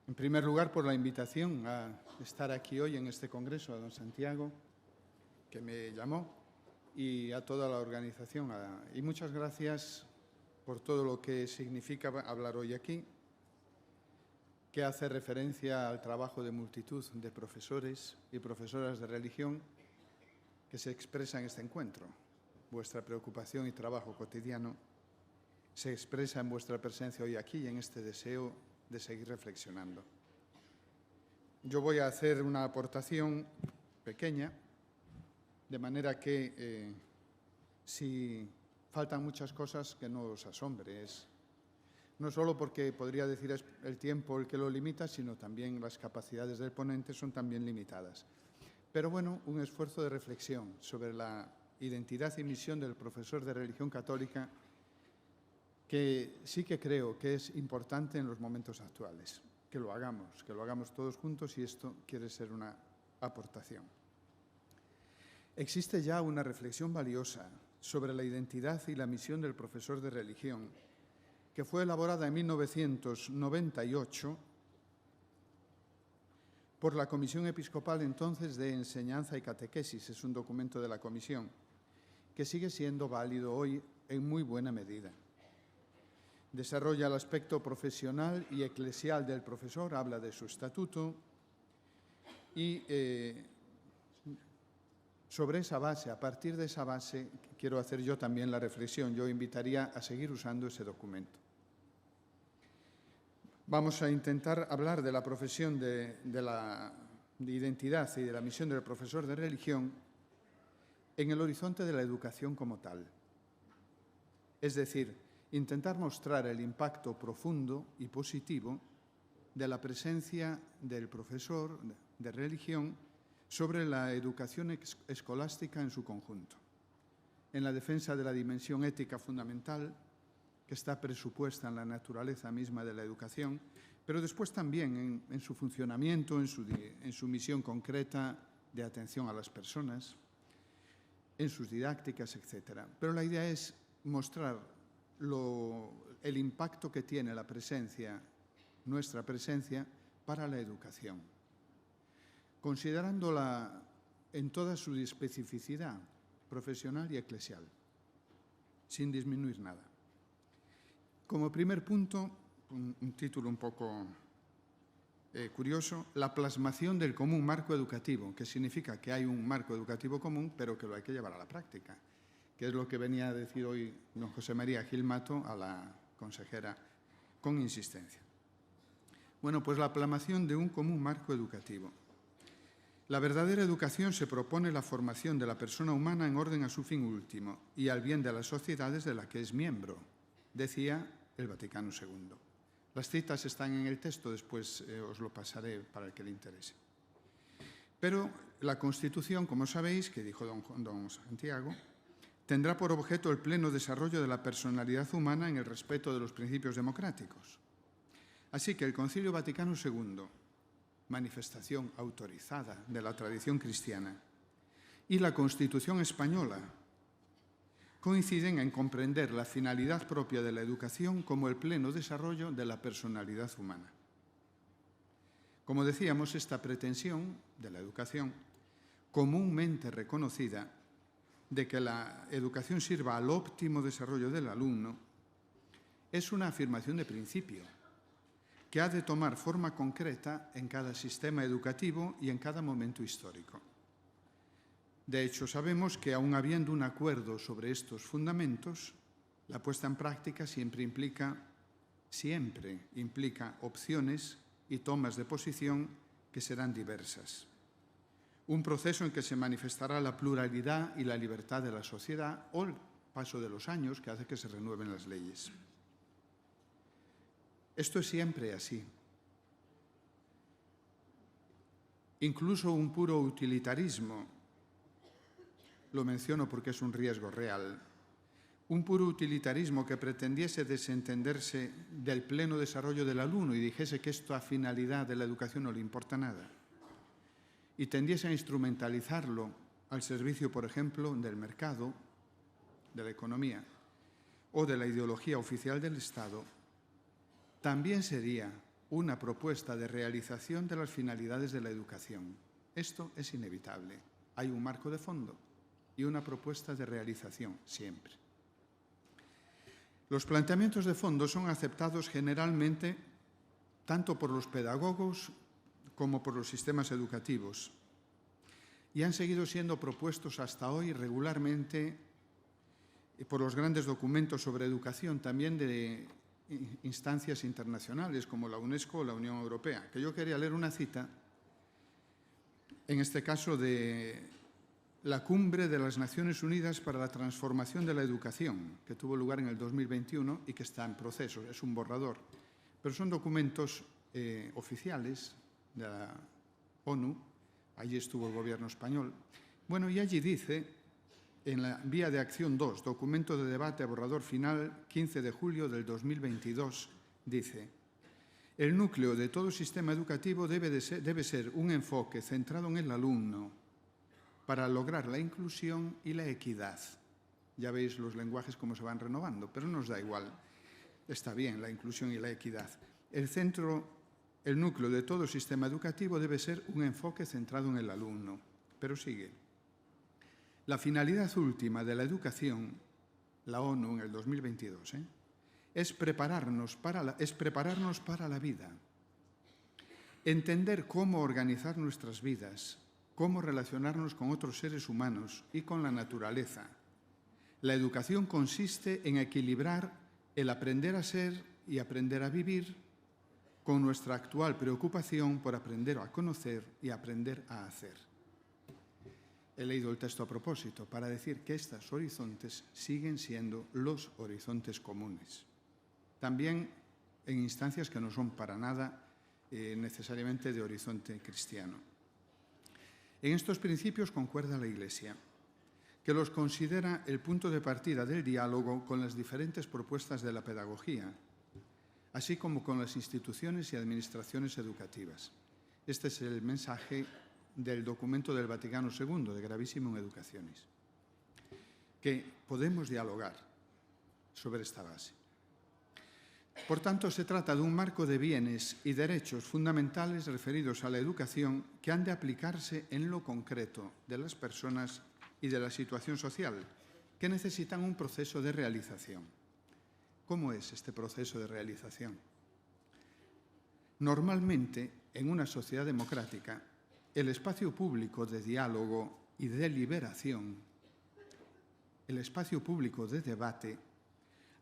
En primer lugar, por la invitación a estar aquí hoy en este congreso, a don Santiago, que me llamó, y a toda la organización. Y muchas gracias por todo lo que significa hablar hoy aquí, que hace referencia al trabajo de multitud de profesores y profesoras de religión que se expresa en este encuentro. Vuestra preocupación y trabajo cotidiano se expresa en vuestra presencia hoy aquí y en este deseo de seguir reflexionando. Yo voy a hacer una aportación pequeña, de manera que si faltan muchas cosas, que no os asombre. No solo porque podría decir es el tiempo el que lo limita, sino también las capacidades del ponente son también limitadas. Pero bueno, un esfuerzo de reflexión sobre la identidad y misión del profesor de religión católica que sí que creo que es importante en los momentos actuales. Que lo hagamos todos juntos, y esto quiere ser una aportación. Existe ya una reflexión valiosa sobre la identidad y la misión del profesor de religión, que fue elaborada en 1998 por la Comisión Episcopal entonces de Enseñanza y Catequesis. Es un documento de la Comisión que sigue siendo válido hoy en muy buena medida. Desarrolla el aspecto profesional y eclesial del profesor, habla de su estatuto y sobre esa base, a partir de esa base, quiero hacer yo también la reflexión. Yo invitaría a seguir usando ese documento. Vamos a intentar hablar de la profesión de identidad y de la misión del profesor de religión en el horizonte de la educación como tal. Es decir, intentar mostrar el impacto profundo y positivo de la presencia del profesor de religión sobre la educación escolástica en su conjunto, en la defensa de la dimensión ética fundamental que está presupuesta en la naturaleza misma de la educación, pero después también en su funcionamiento, en su misión concreta de atención a las personas, en sus didácticas, etc. Pero la idea es mostrar el impacto que tiene la presencia, nuestra presencia, para la educación, considerándola en toda su especificidad profesional y eclesial, sin disminuir nada. Como primer punto, un título un poco curioso, la plasmación del común marco educativo, que significa que hay un marco educativo común, pero que lo hay que llevar a la práctica, que es lo que venía a decir hoy don José María Gil Mato a la consejera con insistencia. Bueno, pues la plasmación de un común marco educativo. La verdadera educación se propone la formación de la persona humana en orden a su fin último y al bien de las sociedades de las que es miembro, decía el Vaticano II. Las citas están en el texto, después os lo pasaré para el que le interese. Pero la Constitución, como sabéis, que dijo don Santiago, tendrá por objeto el pleno desarrollo de la personalidad humana en el respeto de los principios democráticos. Así que el Concilio Vaticano II, manifestación autorizada de la tradición cristiana, y la Constitución española coinciden en comprender la finalidad propia de la educación como el pleno desarrollo de la personalidad humana. Como decíamos, esta pretensión de la educación, comúnmente reconocida, de que la educación sirva al óptimo desarrollo del alumno, es una afirmación de principio que ha de tomar forma concreta en cada sistema educativo y en cada momento histórico. De hecho, sabemos que, aun habiendo un acuerdo sobre estos fundamentos, la puesta en práctica siempre implica opciones y tomas de posición que serán diversas. Un proceso en que se manifestará la pluralidad y la libertad de la sociedad o el paso de los años que hace que se renueven las leyes. Esto es siempre así. Incluso un puro utilitarismo, lo menciono porque es un riesgo real, un puro utilitarismo que pretendiese desentenderse del pleno desarrollo del alumno y dijese que esta finalidad de la educación no le importa nada, y tendiese a instrumentalizarlo al servicio, por ejemplo, del mercado, de la economía o de la ideología oficial del Estado, también sería una propuesta de realización de las finalidades de la educación. Esto es inevitable. Hay un marco de fondo y una propuesta de realización, siempre. Los planteamientos de fondo son aceptados generalmente tanto por los pedagogos como por los sistemas educativos y han seguido siendo propuestos hasta hoy regularmente por los grandes documentos sobre educación, también de instancias internacionales como la UNESCO o la Unión Europea. Que yo quería leer una cita, en este caso de la Cumbre de las Naciones Unidas para la Transformación de la Educación, que tuvo lugar en el 2021 y que está en proceso, es un borrador. Pero son documentos oficiales de la ONU, allí estuvo el gobierno español. Bueno, y allí dice, en la Vía de Acción 2, documento de debate a borrador final, 15 de julio del 2022, dice: el núcleo de todo sistema educativo debe ser un enfoque centrado en el alumno para lograr la inclusión y la equidad. Ya veis los lenguajes cómo se van renovando, pero nos da igual. Está bien la inclusión y la equidad. El núcleo de todo sistema educativo debe ser un enfoque centrado en el alumno. Pero sigue. La finalidad última de la educación, la ONU en el 2022, es prepararnos para la vida. Entender cómo organizar nuestras vidas, cómo relacionarnos con otros seres humanos y con la naturaleza. La educación consiste en equilibrar el aprender a ser y aprender a vivir con nuestra actual preocupación por aprender a conocer y aprender a hacer. He leído el texto a propósito para decir que estos horizontes siguen siendo los horizontes comunes. También en instancias que no son para nada necesariamente de horizonte cristiano. En estos principios concuerda la Iglesia, que los considera el punto de partida del diálogo con las diferentes propuestas de la pedagogía, así como con las instituciones y administraciones educativas. Este es el mensaje del documento del Vaticano II, de Gravissimum Educationis, que podemos dialogar sobre esta base. Por tanto, se trata de un marco de bienes y derechos fundamentales referidos a la educación que han de aplicarse en lo concreto de las personas y de la situación social, que necesitan un proceso de realización. ¿Cómo es este proceso de realización? Normalmente, en una sociedad democrática, el espacio público de diálogo y de deliberación, el espacio público de debate,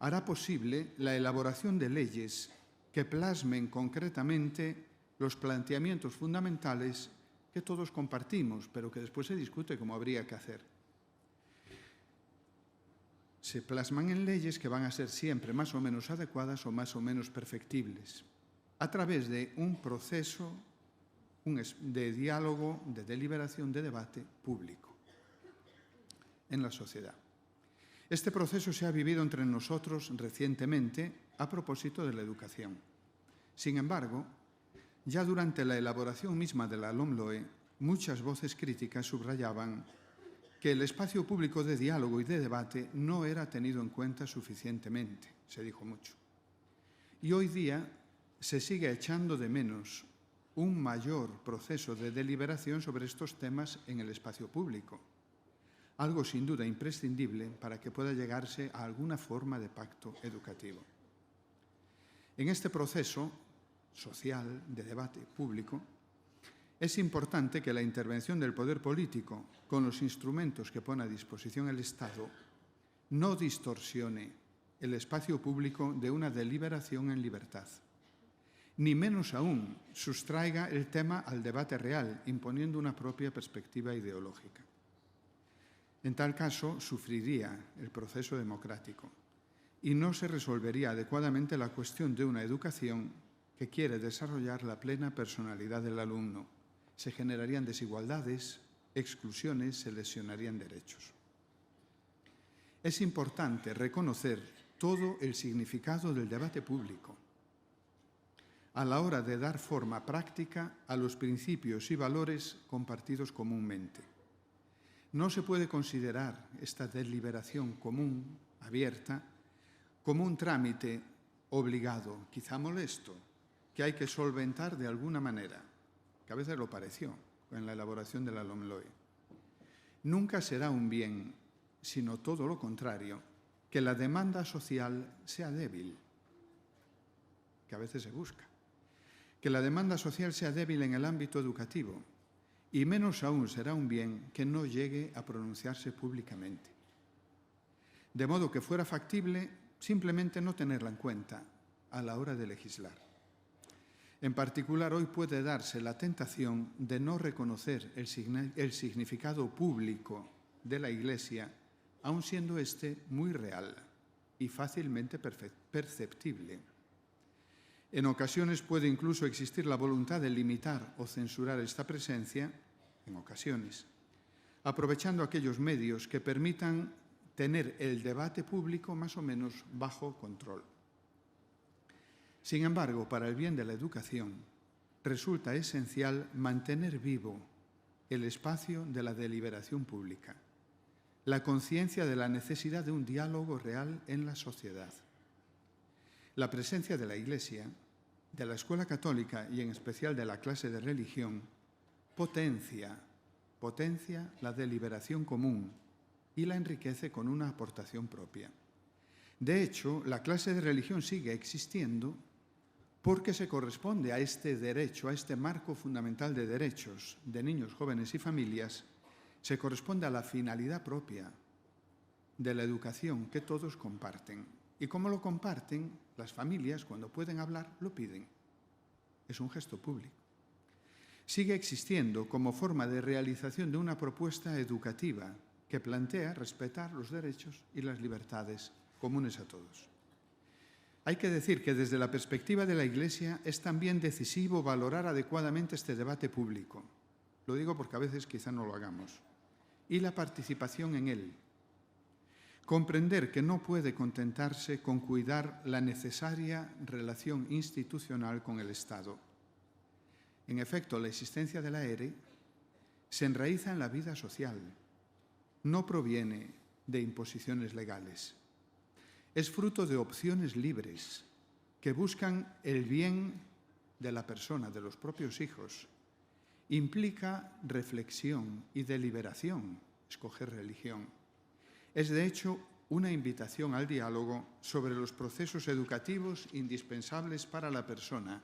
hará posible la elaboración de leyes que plasmen concretamente los planteamientos fundamentales que todos compartimos, pero que después se discute cómo habría que hacer. Se plasman en leyes que van a ser siempre más o menos adecuadas o más o menos perfectibles, a través de un proceso de diálogo, de deliberación, de debate público en la sociedad. Este proceso se ha vivido entre nosotros recientemente a propósito de la educación. Sin embargo, ya durante la elaboración misma de la LOMLOE, muchas voces críticas subrayaban que el espacio público de diálogo y de debate no era tenido en cuenta suficientemente, se dijo mucho. Y hoy día se sigue echando de menos un mayor proceso de deliberación sobre estos temas en el espacio público, algo sin duda imprescindible para que pueda llegarse a alguna forma de pacto educativo. En este proceso social de debate público, es importante que la intervención del poder político, con los instrumentos que pone a disposición el Estado, no distorsione el espacio público de una deliberación en libertad, ni menos aún sustraiga el tema al debate real, imponiendo una propia perspectiva ideológica. En tal caso, sufriría el proceso democrático y no se resolvería adecuadamente la cuestión de una educación que quiere desarrollar la plena personalidad del alumno. Se generarían desigualdades, exclusiones, se lesionarían derechos. Es importante reconocer todo el significado del debate público a la hora de dar forma práctica a los principios y valores compartidos comúnmente. No se puede considerar esta deliberación común, abierta, como un trámite obligado, quizá molesto, que hay que solventar de alguna manera, que a veces lo pareció en la elaboración de la LOMLOE. Nunca será un bien, sino todo lo contrario, que la demanda social sea débil, que a veces se busca. Que la demanda social sea débil en el ámbito educativo, y menos aún será un bien que no llegue a pronunciarse públicamente. De modo que fuera factible simplemente no tenerla en cuenta a la hora de legislar. En particular, hoy puede darse la tentación de no reconocer el significado público de la Iglesia, aun siendo éste muy real y fácilmente perceptible. En ocasiones puede incluso existir la voluntad de limitar o censurar esta presencia, en ocasiones, aprovechando aquellos medios que permitan tener el debate público más o menos bajo control. Sin embargo, para el bien de la educación, resulta esencial mantener vivo el espacio de la deliberación pública, la conciencia de la necesidad de un diálogo real en la sociedad. La presencia de la Iglesia, de la escuela católica y en especial de la clase de religión, potencia la deliberación común y la enriquece con una aportación propia. De hecho, la clase de religión sigue existiendo porque se corresponde a este derecho, a este marco fundamental de derechos de niños, jóvenes y familias, se corresponde a la finalidad propia de la educación que todos comparten. Y como lo comparten, las familias, cuando pueden hablar, lo piden. Es un gesto público. Sigue existiendo como forma de realización de una propuesta educativa que plantea respetar los derechos y las libertades comunes a todos. Hay que decir que desde la perspectiva de la Iglesia es también decisivo valorar adecuadamente este debate público. Lo digo porque a veces quizá no lo hagamos. Y la participación en él. Comprender que no puede contentarse con cuidar la necesaria relación institucional con el Estado. En efecto, la existencia de la ERE se enraiza en la vida social, no proviene de imposiciones legales. Es fruto de opciones libres que buscan el bien de la persona, de los propios hijos. Implica reflexión y deliberación, escoger religión. Es, de hecho, una invitación al diálogo sobre los procesos educativos indispensables para la persona.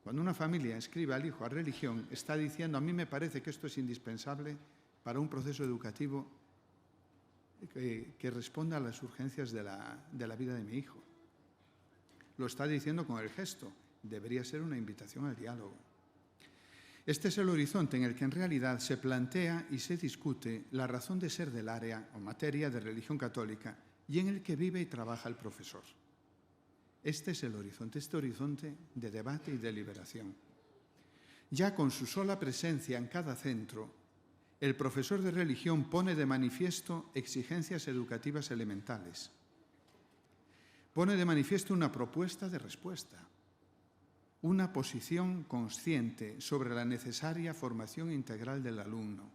Cuando una familia inscribe al hijo a religión, está diciendo, a mí me parece que esto es indispensable para un proceso educativo que responda a las urgencias de la vida de mi hijo. Lo está diciendo con el gesto. Debería ser una invitación al diálogo. Este es el horizonte en el que en realidad se plantea y se discute la razón de ser del área o materia de religión católica y en el que vive y trabaja el profesor. Este es el horizonte, este horizonte de debate y deliberación. Ya con su sola presencia en cada centro, el profesor de religión pone de manifiesto exigencias educativas elementales. Pone de manifiesto una propuesta de respuesta, una posición consciente sobre la necesaria formación integral del alumno.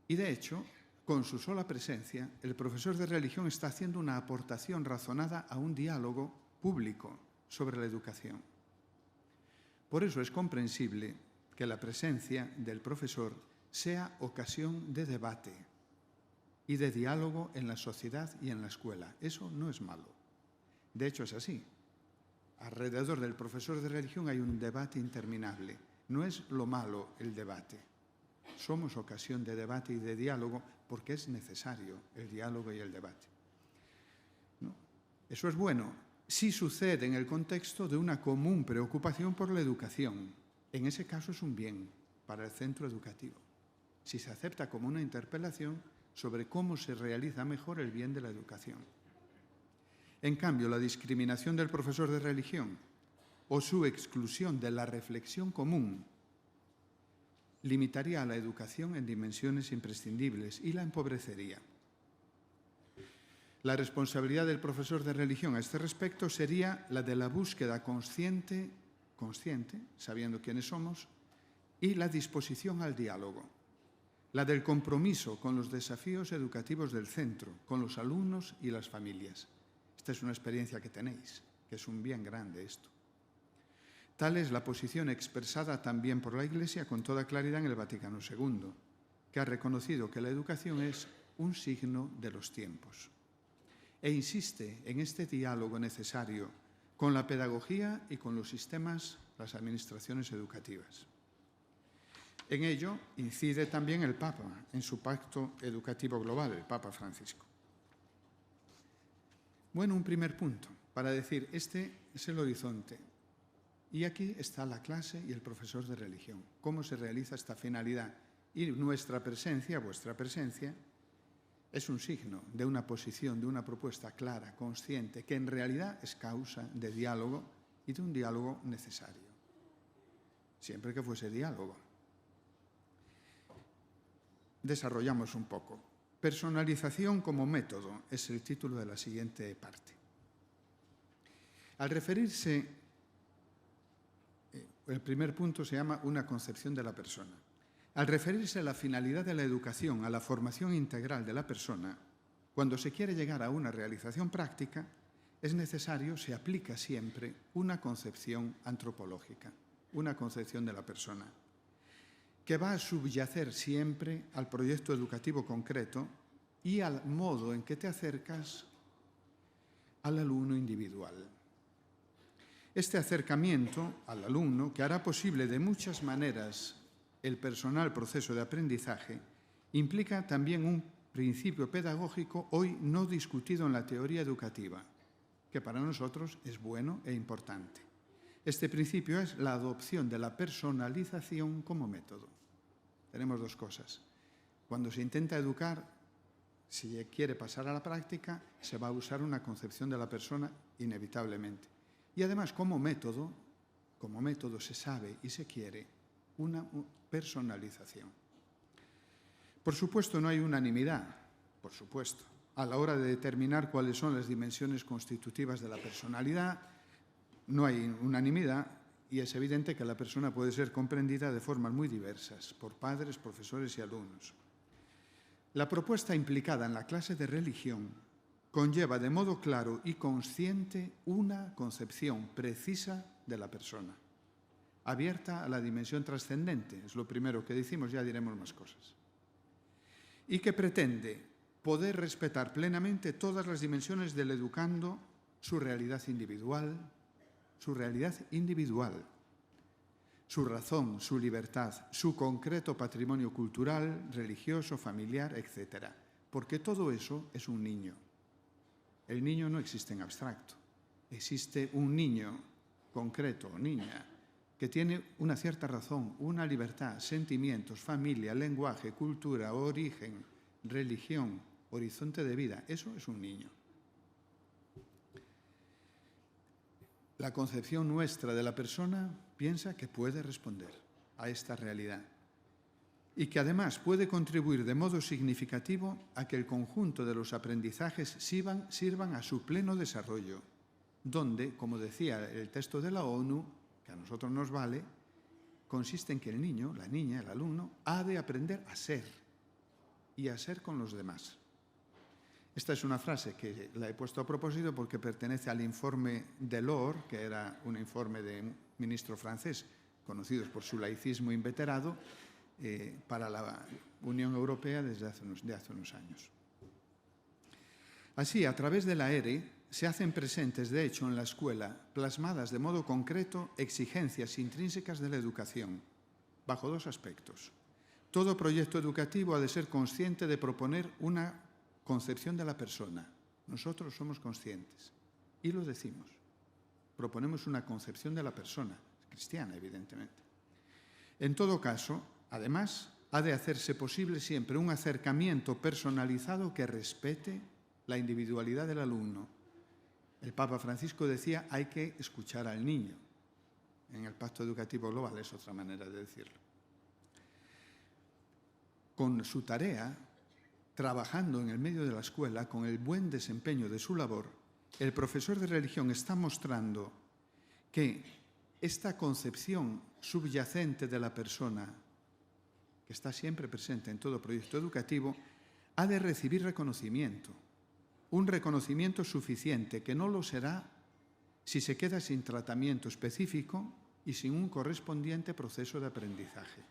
Y de hecho, con su sola presencia, el profesor de religión está haciendo una aportación razonada a un diálogo público sobre la educación. Por eso es comprensible que la presencia del profesor sea ocasión de debate y de diálogo en la sociedad y en la escuela. Eso no es malo. De hecho, es así. Alrededor del profesor de religión hay un debate interminable. No es lo malo el debate. Somos ocasión de debate y de diálogo porque es necesario el diálogo y el debate. ¿No? Eso es bueno si sucede en el contexto de una común preocupación por la educación. En ese caso es un bien para el centro educativo. Si se acepta como una interpelación sobre cómo se realiza mejor el bien de la educación. En cambio, la discriminación del profesor de religión o su exclusión de la reflexión común limitaría a la educación en dimensiones imprescindibles y la empobrecería. La responsabilidad del profesor de religión a este respecto sería la de la búsqueda consciente, sabiendo quiénes somos, y la disposición al diálogo. La del compromiso con los desafíos educativos del centro, con los alumnos y las familias. Esta es una experiencia que tenéis, que es un bien grande esto. Tal es la posición expresada también por la Iglesia con toda claridad en el Vaticano II, que ha reconocido que la educación es un signo de los tiempos e insiste en este diálogo necesario con la pedagogía y con los sistemas, las administraciones educativas. En ello incide también el Papa en su Pacto Educativo Global, el Papa Francisco. Bueno, un primer punto para decir, este es el horizonte y aquí está la clase y el profesor de religión. ¿Cómo se realiza esta finalidad? Y nuestra presencia, vuestra presencia, es un signo de una posición, de una propuesta clara, consciente, que en realidad es causa de diálogo y de un diálogo necesario, siempre que fuese diálogo. Desarrollamos un poco. Personalización como método es el título de la siguiente parte. Al referirse, el primer punto se llama una concepción de la persona. Al referirse a la finalidad de la educación, a la formación integral de la persona, cuando se quiere llegar a una realización práctica, es necesario, se aplica siempre, una concepción antropológica, una concepción de la persona, que va a subyacer siempre al proyecto educativo concreto y al modo en que te acercas al alumno individual. Este acercamiento al alumno, que hará posible de muchas maneras el personal proceso de aprendizaje, implica también un principio pedagógico hoy no discutido en la teoría educativa, que para nosotros es bueno e importante. Este principio es la adopción de la personalización como método. Tenemos dos cosas. Cuando se intenta educar, si quiere pasar a la práctica, se va a usar una concepción de la persona inevitablemente. Y además, como método se sabe y se quiere una personalización. Por supuesto, no hay unanimidad, por supuesto, a la hora de determinar cuáles son las dimensiones constitutivas de la personalidad. No hay unanimidad y es evidente que la persona puede ser comprendida de formas muy diversas por padres, profesores y alumnos. La propuesta implicada en la clase de religión conlleva de modo claro y consciente una concepción precisa de la persona, abierta a la dimensión trascendente, es lo primero que decimos, ya diremos más cosas, y que pretende poder respetar plenamente todas las dimensiones del educando, su realidad individual, su razón, su libertad, su concreto patrimonio cultural, religioso, familiar, etc. Porque todo eso es un niño. El niño no existe en abstracto. Existe un niño concreto, niña, que tiene una cierta razón, una libertad, sentimientos, familia, lenguaje, cultura, origen, religión, horizonte de vida. Eso es un niño. La concepción nuestra de la persona piensa que puede responder a esta realidad y que además puede contribuir de modo significativo a que el conjunto de los aprendizajes sirvan a su pleno desarrollo, donde, como decía el texto de la ONU, que a nosotros nos vale, consiste en que el niño, la niña, el alumno, ha de aprender a ser y a ser con los demás. Esta es una frase que la he puesto a propósito porque pertenece al informe Delors, que era un informe de un ministro francés, conocido por su laicismo inveterado, para la Unión Europea desde hace unos años. Así, a través de la ERE, se hacen presentes, de hecho, en la escuela, plasmadas de modo concreto, exigencias intrínsecas de la educación, bajo dos aspectos. Todo proyecto educativo ha de ser consciente de proponer una concepción de la persona. Nosotros somos conscientes y lo decimos. Proponemos una concepción de la persona, cristiana, evidentemente. En todo caso, además, ha de hacerse posible siempre un acercamiento personalizado que respete la individualidad del alumno. El Papa Francisco decía, hay que escuchar al niño. En el Pacto Educativo Global es otra manera de decirlo. Con su tarea, trabajando en el medio de la escuela, con el buen desempeño de su labor, el profesor de religión está mostrando que esta concepción subyacente de la persona, que está siempre presente en todo proyecto educativo, ha de recibir reconocimiento, un reconocimiento suficiente, que no lo será si se queda sin tratamiento específico y sin un correspondiente proceso de aprendizaje.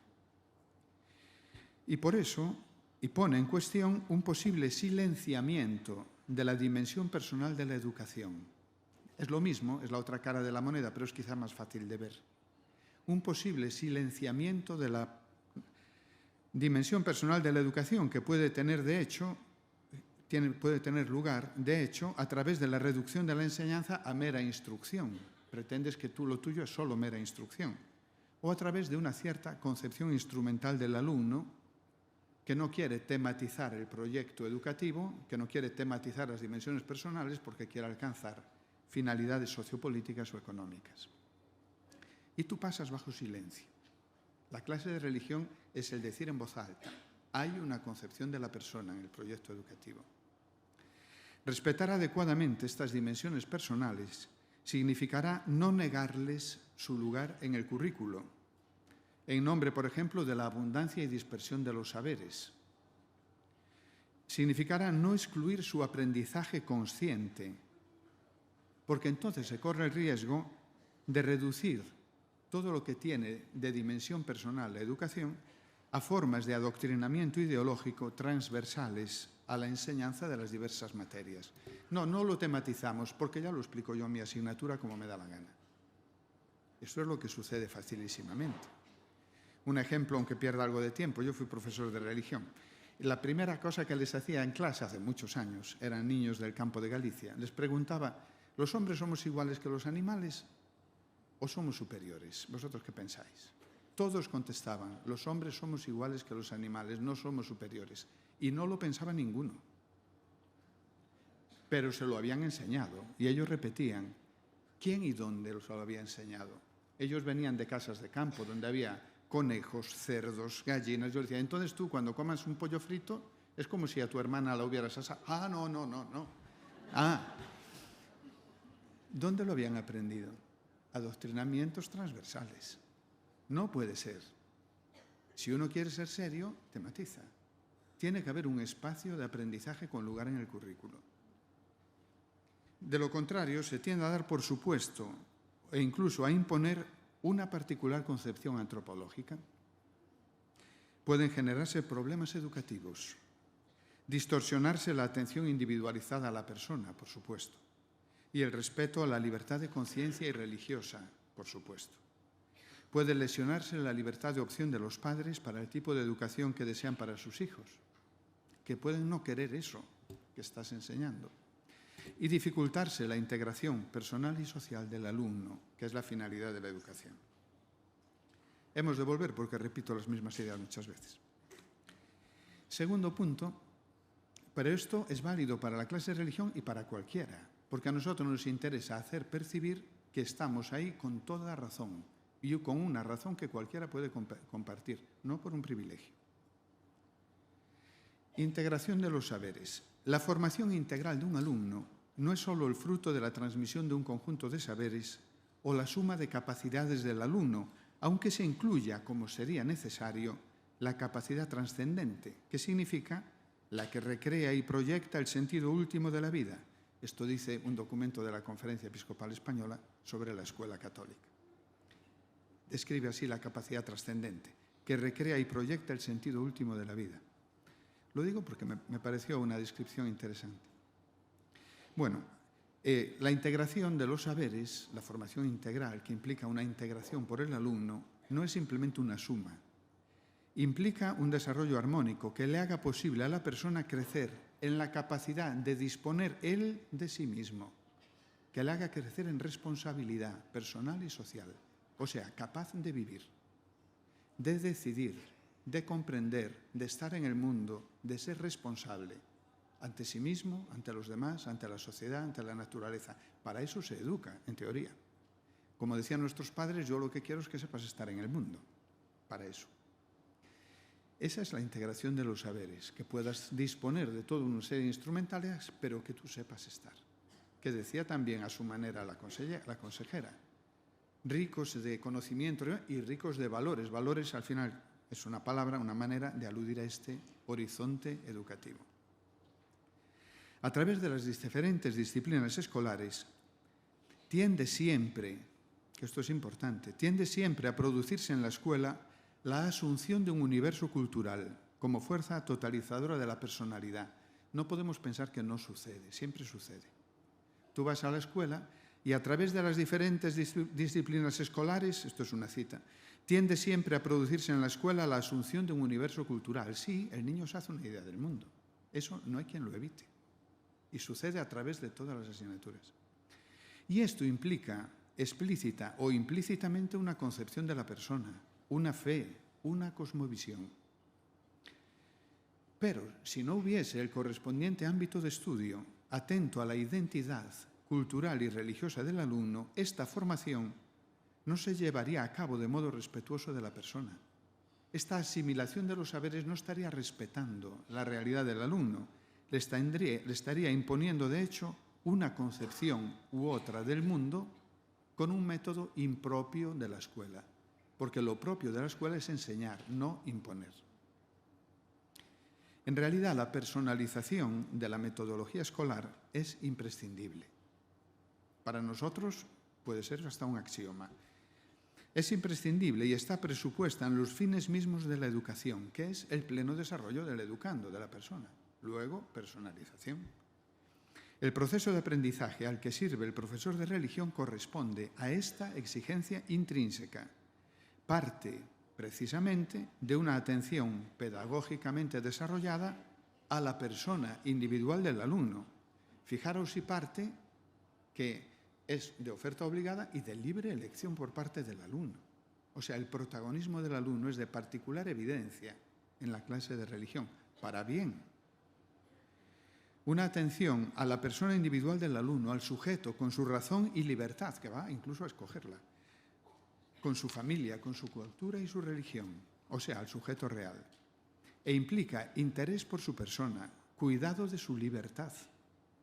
Y por eso, y pone en cuestión un posible silenciamiento de la dimensión personal de la educación. Es lo mismo, es la otra cara de la moneda, pero es quizá más fácil de ver. Un posible silenciamiento de la dimensión personal de la educación que puede tener, de hecho, puede tener lugar, de hecho, a través de la reducción de la enseñanza a mera instrucción. Pretendes que lo tuyo es solo mera instrucción. O a través de una cierta concepción instrumental del alumno que no quiere tematizar el proyecto educativo, que no quiere tematizar las dimensiones personales porque quiere alcanzar finalidades sociopolíticas o económicas. Y tú pasas bajo silencio. La clase de religión es el decir en voz alta: hay una concepción de la persona en el proyecto educativo. Respetar adecuadamente estas dimensiones personales significará no negarles su lugar en el currículo, en nombre, por ejemplo, de la abundancia y dispersión de los saberes. Significará no excluir su aprendizaje consciente, porque entonces se corre el riesgo de reducir todo lo que tiene de dimensión personal la educación a formas de adoctrinamiento ideológico transversales a la enseñanza de las diversas materias. No lo tematizamos, porque ya lo explico yo en mi asignatura como me da la gana. Esto es lo que sucede facilísimamente. Un ejemplo, aunque pierda algo de tiempo: yo fui profesor de religión. La primera cosa que les hacía en clase hace muchos años, eran niños del campo de Galicia, les preguntaba: ¿los hombres somos iguales que los animales o somos superiores? ¿Vosotros qué pensáis? Todos contestaban: los hombres somos iguales que los animales, no somos superiores. Y no lo pensaba ninguno. Pero se lo habían enseñado y ellos repetían. ¿Quién y dónde los lo había enseñado? Ellos venían de casas de campo donde había conejos, cerdos, gallinas. Yo decía: entonces tú, cuando comas un pollo frito, es como si a tu hermana la hubieras asado. Ah, no. ¿Dónde lo habían aprendido? Adoctrinamientos transversales. No puede ser. Si uno quiere ser serio, tematiza. Tiene que haber un espacio de aprendizaje con lugar en el currículo. De lo contrario, se tiende a dar por supuesto e incluso a imponer una particular concepción antropológica. Pueden generarse problemas educativos, distorsionarse la atención individualizada a la persona, por supuesto, y el respeto a la libertad de conciencia y religiosa, por supuesto. Puede lesionarse la libertad de opción de los padres para el tipo de educación que desean para sus hijos, que pueden no querer eso que estás enseñando, y dificultarse la integración personal y social del alumno, que es la finalidad de la educación. Hemos de volver, porque repito las mismas ideas muchas veces. Segundo punto, pero esto es válido para la clase de religión y para cualquiera, porque a nosotros nos interesa hacer percibir que estamos ahí con toda razón, y con una razón que cualquiera puede compartir, no por un privilegio. Integración de los saberes. La formación integral de un alumno no es solo el fruto de la transmisión de un conjunto de saberes o la suma de capacidades del alumno, aunque se incluya, como sería necesario, la capacidad trascendente, que significa la que recrea y proyecta el sentido último de la vida. Esto dice un documento de la Conferencia Episcopal Española sobre la Escuela Católica. Describe así la capacidad trascendente, que recrea y proyecta el sentido último de la vida. Lo digo porque me pareció una descripción interesante. Bueno, la integración de los saberes, la formación integral, que implica una integración por el alumno, no es simplemente una suma. Implica un desarrollo armónico que le haga posible a la persona crecer en la capacidad de disponer él de sí mismo, que le haga crecer en responsabilidad personal y social. O sea, capaz de vivir, de decidir, de comprender, de estar en el mundo, de ser responsable ante sí mismo, ante los demás, ante la sociedad, ante la naturaleza. Para eso se educa, en teoría. Como decían nuestros padres, yo lo que quiero es que sepas estar en el mundo. Para eso. Esa es la integración de los saberes, que puedas disponer de toda una serie de instrumentales, pero que tú sepas estar. Que decía también a su manera la consejera. Ricos de conocimiento y ricos de valores. Valores, al final, es una palabra, una manera de aludir a este horizonte educativo. A través de las diferentes disciplinas escolares, tiende siempre que esto es importante, tiende siempre a producirse en la escuela la asunción de un universo cultural como fuerza totalizadora de la personalidad. No podemos pensar que no sucede, siempre sucede. Tú vas a la escuela y a través de las diferentes disciplinas escolares, esto es una cita, tiende siempre a producirse en la escuela la asunción de un universo cultural. Sí, el niño se hace una idea del mundo. Eso no hay quien lo evite. Y sucede a través de todas las asignaturas. Y esto implica explícita o implícitamente una concepción de la persona, una fe, una cosmovisión. Pero si no hubiese el correspondiente ámbito de estudio atento a la identidad cultural y religiosa del alumno, esta formación no se llevaría a cabo de modo respetuoso de la persona. Esta asimilación de los saberes no estaría respetando la realidad del alumno, le estaría imponiendo, de hecho, una concepción u otra del mundo con un método impropio de la escuela, porque lo propio de la escuela es enseñar, no imponer. En realidad, la personalización de la metodología escolar es imprescindible. Para nosotros puede ser hasta un axioma. Es imprescindible y está presupuesta en los fines mismos de la educación, que es el pleno desarrollo del educando, de la persona. Luego, personalización. El proceso de aprendizaje al que sirve el profesor de religión corresponde a esta exigencia intrínseca. Parte, precisamente, de una atención pedagógicamente desarrollada a la persona individual del alumno. Fijaros si parte que es de oferta obligada y de libre elección por parte del alumno. O sea, el protagonismo del alumno es de particular evidencia en la clase de religión, para bien. Una atención a la persona individual del alumno, al sujeto, con su razón y libertad, que va incluso a escogerla, con su familia, con su cultura y su religión, o sea, al sujeto real. E implica interés por su persona, cuidado de su libertad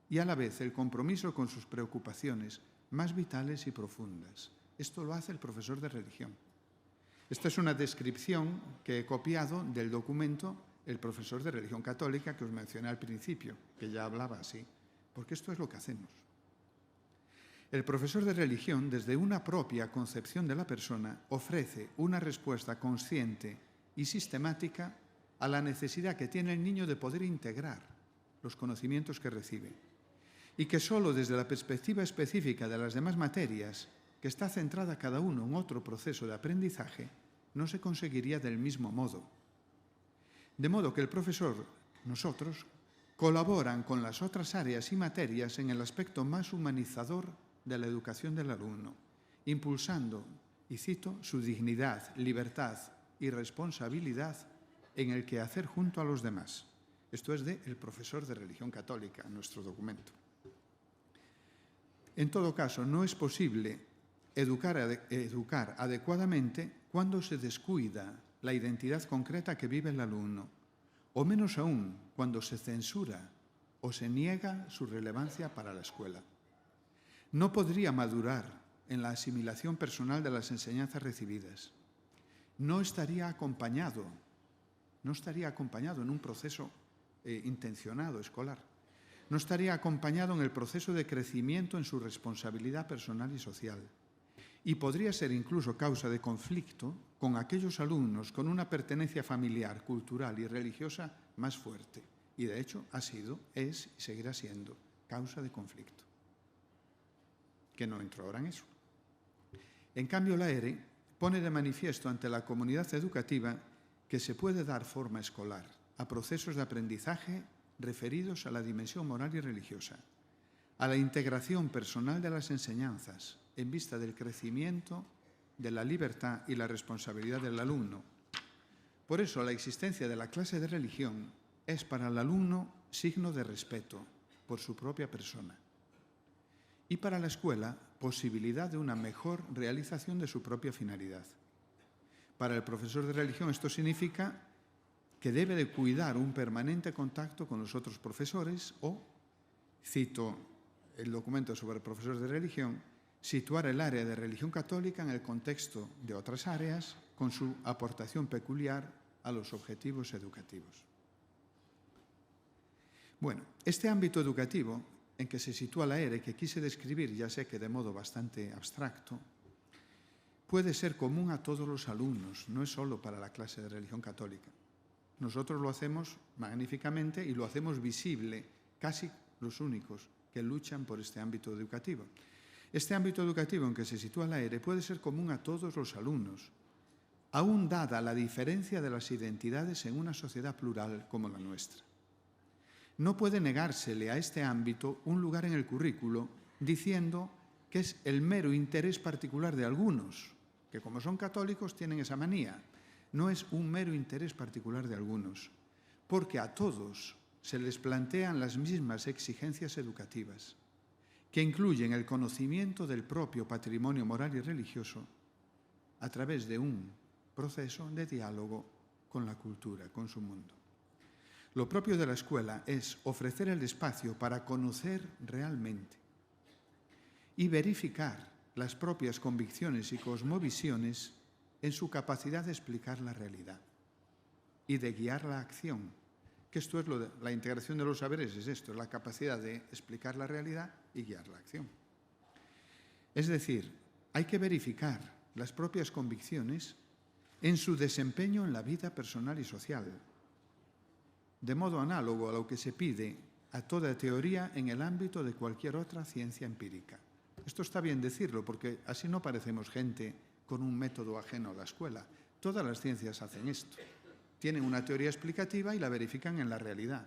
y a la vez el compromiso con sus preocupaciones más vitales y profundas. Esto lo hace el profesor de religión. Esta es una descripción que he copiado del documento El profesor de religión católica que os mencioné al principio, que ya hablaba así, porque esto es lo que hacemos. El profesor de religión, desde una propia concepción de la persona, ofrece una respuesta consciente y sistemática a la necesidad que tiene el niño de poder integrar los conocimientos que recibe, y que solo desde la perspectiva específica de las demás materias, que está centrada cada uno en otro proceso de aprendizaje, no se conseguiría del mismo modo. De modo que el profesor, nosotros, colaboran con las otras áreas y materias en el aspecto más humanizador de la educación del alumno, impulsando, y cito, su dignidad, libertad y responsabilidad en el quehacer junto a los demás. Esto es de El profesor de religión católica, nuestro documento. En todo caso, no es posible educar adecuadamente cuando se descuida la identidad concreta que vive el alumno, o menos aún cuando se censura o se niega su relevancia para la escuela. No podría madurar en la asimilación personal de las enseñanzas recibidas. No estaría acompañado en un proceso intencionado escolar. No estaría acompañado en el proceso de crecimiento en su responsabilidad personal y social. Y podría ser incluso causa de conflicto con aquellos alumnos con una pertenencia familiar, cultural y religiosa más fuerte. Y de hecho ha sido, es y seguirá siendo causa de conflicto. Que no entro ahora en eso. En cambio, la ERE pone de manifiesto ante la comunidad educativa que se puede dar forma escolar a procesos de aprendizaje referidos a la dimensión moral y religiosa, a la integración personal de las enseñanzas en vista del crecimiento de la libertad y la responsabilidad del alumno. Por eso, la existencia de la clase de religión es para el alumno signo de respeto por su propia persona y para la escuela posibilidad de una mejor realización de su propia finalidad. Para el profesor de religión esto significa que debe de cuidar un permanente contacto con los otros profesores o, cito el documento sobre profesores de religión, situar el área de religión católica en el contexto de otras áreas con su aportación peculiar a los objetivos educativos. Bueno, este ámbito educativo en que se sitúa la ERE, que quise describir, ya sé que de modo bastante abstracto, puede ser común a todos los alumnos, no es solo para la clase de religión católica. Nosotros lo hacemos magníficamente y lo hacemos visible, casi los únicos que luchan por este ámbito educativo. Este ámbito educativo en que se sitúa la ERE puede ser común a todos los alumnos, aún dada la diferencia de las identidades en una sociedad plural como la nuestra. No puede negársele a este ámbito un lugar en el currículo diciendo que es el mero interés particular de algunos, que como son católicos tienen esa manía. No es un mero interés particular de algunos, porque a todos se les plantean las mismas exigencias educativas, que incluyen el conocimiento del propio patrimonio moral y religioso a través de un proceso de diálogo con la cultura, con su mundo. Lo propio de la escuela es ofrecer el espacio para conocer realmente y verificar las propias convicciones y cosmovisiones en su capacidad de explicar la realidad y de guiar la acción, que esto es la integración de los saberes, es esto, la capacidad de explicar la realidad y guiar la acción. Es decir, hay que verificar las propias convicciones en su desempeño en la vida personal y social, de modo análogo a lo que se pide a toda teoría en el ámbito de cualquier otra ciencia empírica. Esto está bien decirlo, porque así no parecemos gente con un método ajeno a la escuela. Todas las ciencias hacen esto. Tienen una teoría explicativa y la verifican en la realidad,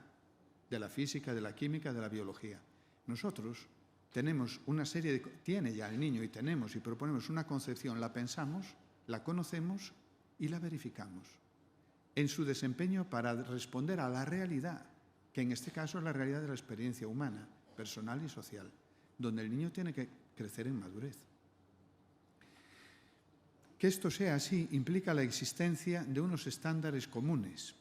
de la física, de la química, de la biología. Nosotros tenemos una serie de... Tiene ya el niño y tenemos y proponemos una concepción, la pensamos, la conocemos y la verificamos en su desempeño para responder a la realidad, que en este caso es la realidad de la experiencia humana, personal y social, donde el niño tiene que crecer en madurez. Que esto sea así implica la existencia de unos estándares comunes,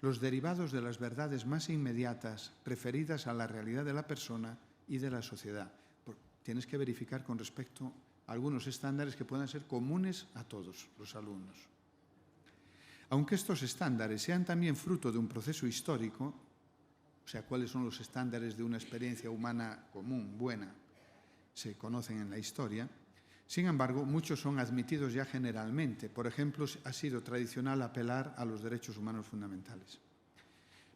los derivados de las verdades más inmediatas referidas a la realidad de la persona y de la sociedad. Tienes que verificar con respecto a algunos estándares que puedan ser comunes a todos los alumnos. Aunque estos estándares sean también fruto de un proceso histórico, o sea, cuáles son los estándares de una experiencia humana común, buena, se conocen en la historia. Sin embargo, muchos son admitidos ya generalmente. Por ejemplo, ha sido tradicional apelar a los derechos humanos fundamentales.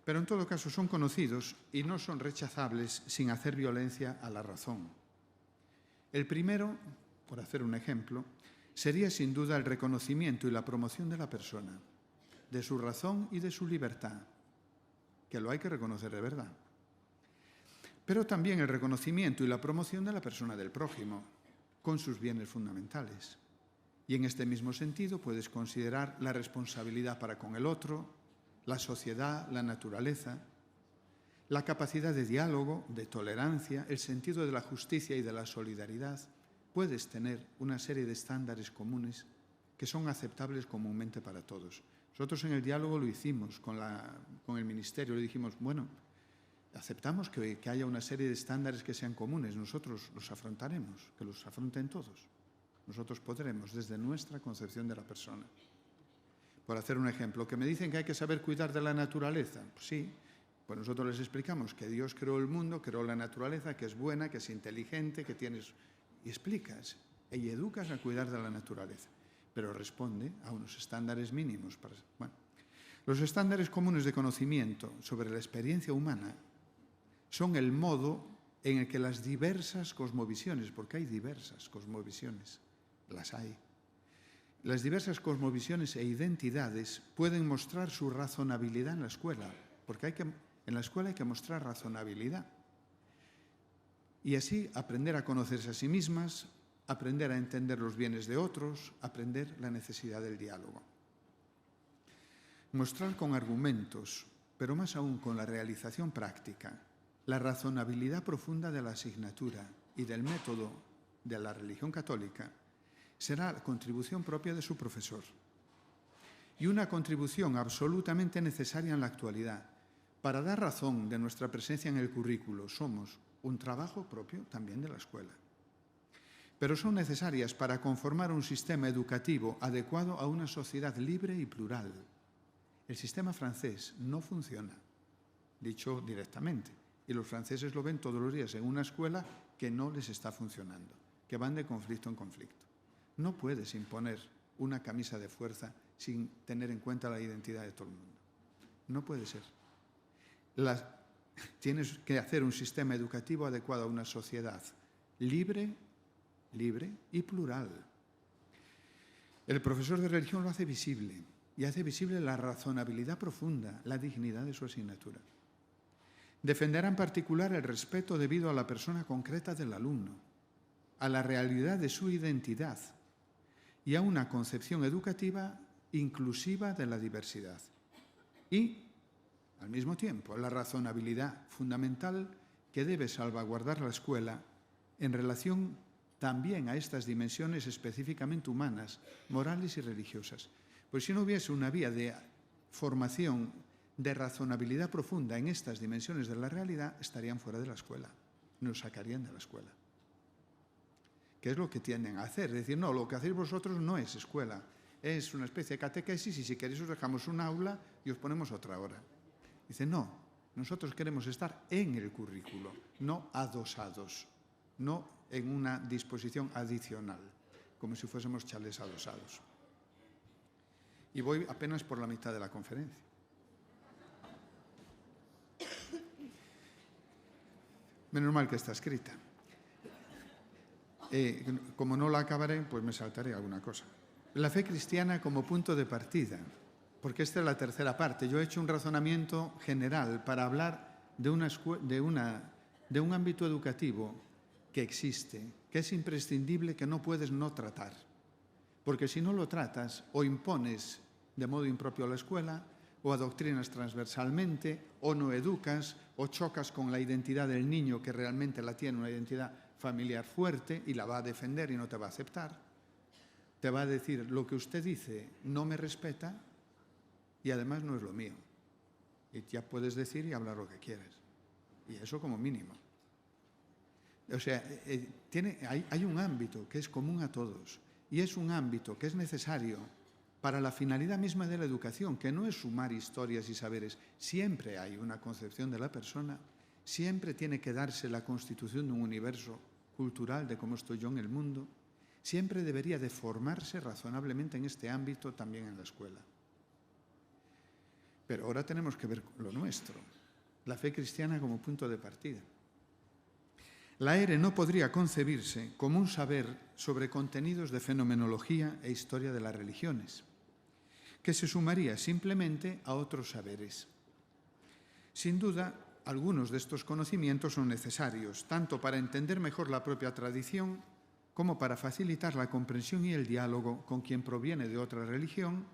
Pero en todo caso son conocidos y no son rechazables sin hacer violencia a la razón. El primero, por hacer un ejemplo, sería sin duda el reconocimiento y la promoción de la persona, de su razón y de su libertad, que lo hay que reconocer de verdad. Pero también el reconocimiento y la promoción de la persona del prójimo, con sus bienes fundamentales. Y en este mismo sentido puedes considerar la responsabilidad para con el otro, la sociedad, la naturaleza, la capacidad de diálogo, de tolerancia, el sentido de la justicia y de la solidaridad. Puedes tener una serie de estándares comunes que son aceptables comúnmente para todos. Nosotros en el diálogo lo hicimos con el Ministerio, le dijimos, bueno, aceptamos que haya una serie de estándares que sean comunes, nosotros los afrontaremos, que los afronten todos. Nosotros podremos desde nuestra concepción de la persona. Por hacer un ejemplo, que me dicen que hay que saber cuidar de la naturaleza. Pues sí, pues nosotros les explicamos que Dios creó el mundo, creó la naturaleza, que es buena, que es inteligente, que tienes... Y explicas y educas a cuidar de la naturaleza, pero responde a unos estándares mínimos. Bueno, los estándares comunes de conocimiento sobre la experiencia humana son el modo en el que las diversas cosmovisiones, porque hay diversas cosmovisiones, las hay, las diversas cosmovisiones e identidades pueden mostrar su razonabilidad en la escuela, porque en la escuela hay que mostrar razonabilidad. Y así aprender a conocerse a sí mismas, aprender a entender los bienes de otros, aprender la necesidad del diálogo. Mostrar con argumentos, pero más aún con la realización práctica, la razonabilidad profunda de la asignatura y del método de la religión católica será la contribución propia de su profesor. Y una contribución absolutamente necesaria en la actualidad. Para dar razón de nuestra presencia en el currículo, somos un trabajo propio también de la escuela. Pero son necesarias para conformar un sistema educativo adecuado a una sociedad libre y plural. El sistema francés no funciona, dicho directamente, y los franceses lo ven todos los días en una escuela que no les está funcionando, que van de conflicto en conflicto. No puedes imponer una camisa de fuerza sin tener en cuenta la identidad de todo el mundo. No puede ser. Tienes que hacer un sistema educativo adecuado a una sociedad libre y plural. El profesor de religión lo hace visible, y hace visible la razonabilidad profunda, la dignidad de su asignatura. Defenderá en particular el respeto debido a la persona concreta del alumno, a la realidad de su identidad y a una concepción educativa inclusiva de la diversidad. Y, al mismo tiempo, la razonabilidad fundamental que debe salvaguardar la escuela en relación también a estas dimensiones específicamente humanas, morales y religiosas. Pues si no hubiese una vía de formación de razonabilidad profunda en estas dimensiones de la realidad, estarían fuera de la escuela, nos sacarían de la escuela. ¿Qué es lo que tienden a hacer? Es decir, no, lo que hacéis vosotros no es escuela, es una especie de catequesis y si queréis os dejamos un aula y os ponemos otra hora. Dice, no, nosotros queremos estar en el currículo, no adosados, no en una disposición adicional, como si fuésemos chalés adosados. Y voy apenas por la mitad de la conferencia. Menos mal que está escrita. Como no la acabaré, pues me saltaré alguna cosa. La fe cristiana como punto de partida, porque esta es la tercera parte. Yo he hecho un razonamiento general para hablar de un ámbito educativo que existe, que es imprescindible, que no puedes no tratar. Porque si no lo tratas, o impones de modo impropio a la escuela, o adoctrinas transversalmente, o no educas, o chocas con la identidad del niño que realmente la tiene, una identidad familiar fuerte, y la va a defender y no te va a aceptar. Te va a decir, lo que usted dice no me respeta y además no es lo mío. Y ya puedes decir y hablar lo que quieres. Y eso como mínimo. O sea, hay un ámbito que es común a todos y es un ámbito que es necesario para la finalidad misma de la educación, que no es sumar historias y saberes. Siempre hay una concepción de la persona, siempre tiene que darse la constitución de un universo cultural de cómo estoy yo en el mundo, siempre debería de formarse razonablemente en este ámbito también en la escuela. Pero ahora tenemos que ver lo nuestro, la fe cristiana como punto de partida. La ERE no podría concebirse como un saber sobre contenidos de fenomenología e historia de las religiones, que se sumaría simplemente a otros saberes. Sin duda, algunos de estos conocimientos son necesarios, tanto para entender mejor la propia tradición, como para facilitar la comprensión y el diálogo con quien proviene de otra religión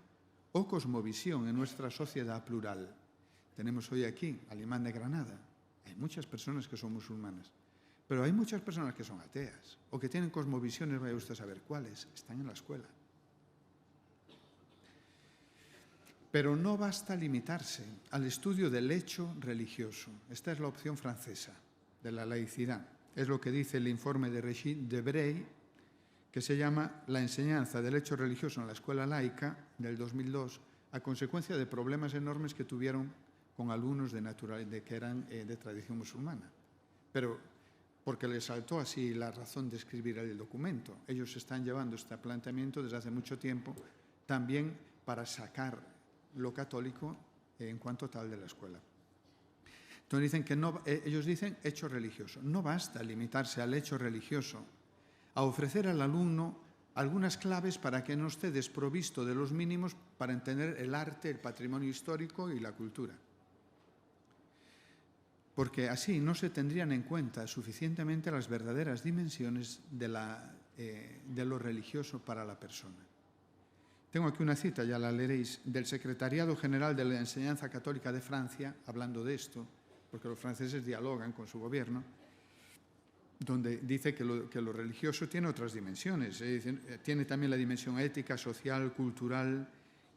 o cosmovisión en nuestra sociedad plural. Tenemos hoy aquí al imán de Granada. Hay muchas personas que son musulmanas. Pero hay muchas personas que son ateas o que tienen cosmovisiones, vaya usted a saber cuáles, están en la escuela. Pero no basta limitarse al estudio del hecho religioso. Esta es la opción francesa de la laicidad. Es lo que dice el informe de Régis Debray, que se llama La enseñanza del hecho religioso en la escuela laica del 2002, a consecuencia de problemas enormes que tuvieron con alumnos que eran de tradición musulmana. Pero porque les saltó así la razón de escribir el documento. Ellos están llevando este planteamiento desde hace mucho tiempo también para sacar lo católico en cuanto tal de la escuela. Entonces dicen que no, ellos dicen hecho religioso. No basta limitarse al hecho religioso, a ofrecer al alumno algunas claves para que no esté desprovisto de los mínimos para entender el arte, el patrimonio histórico y la cultura. Porque así no se tendrían en cuenta suficientemente las verdaderas dimensiones de lo religioso para la persona. Tengo aquí una cita, ya la leeréis, del Secretariado General de la Enseñanza Católica de Francia, hablando de esto, porque los franceses dialogan con su gobierno, donde dice que lo religioso tiene otras dimensiones. Tiene también la dimensión ética, social, cultural,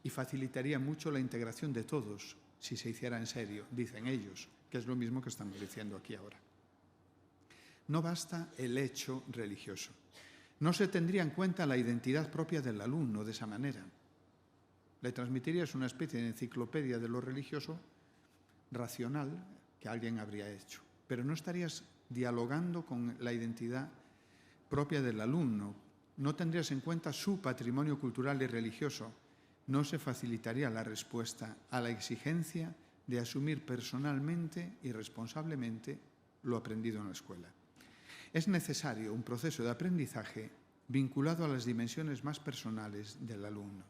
y facilitaría mucho la integración de todos, si se hiciera en serio, dicen ellos, que es lo mismo que estamos diciendo aquí ahora. No basta el hecho religioso. No se tendría en cuenta la identidad propia del alumno de esa manera. Le transmitirías una especie de enciclopedia de lo religioso racional que alguien habría hecho, pero no estarías dialogando con la identidad propia del alumno, no tendrías en cuenta su patrimonio cultural y religioso, no se facilitaría la respuesta a la exigencia de asumir personalmente y responsablemente lo aprendido en la escuela. Es necesario un proceso de aprendizaje vinculado a las dimensiones más personales del alumno.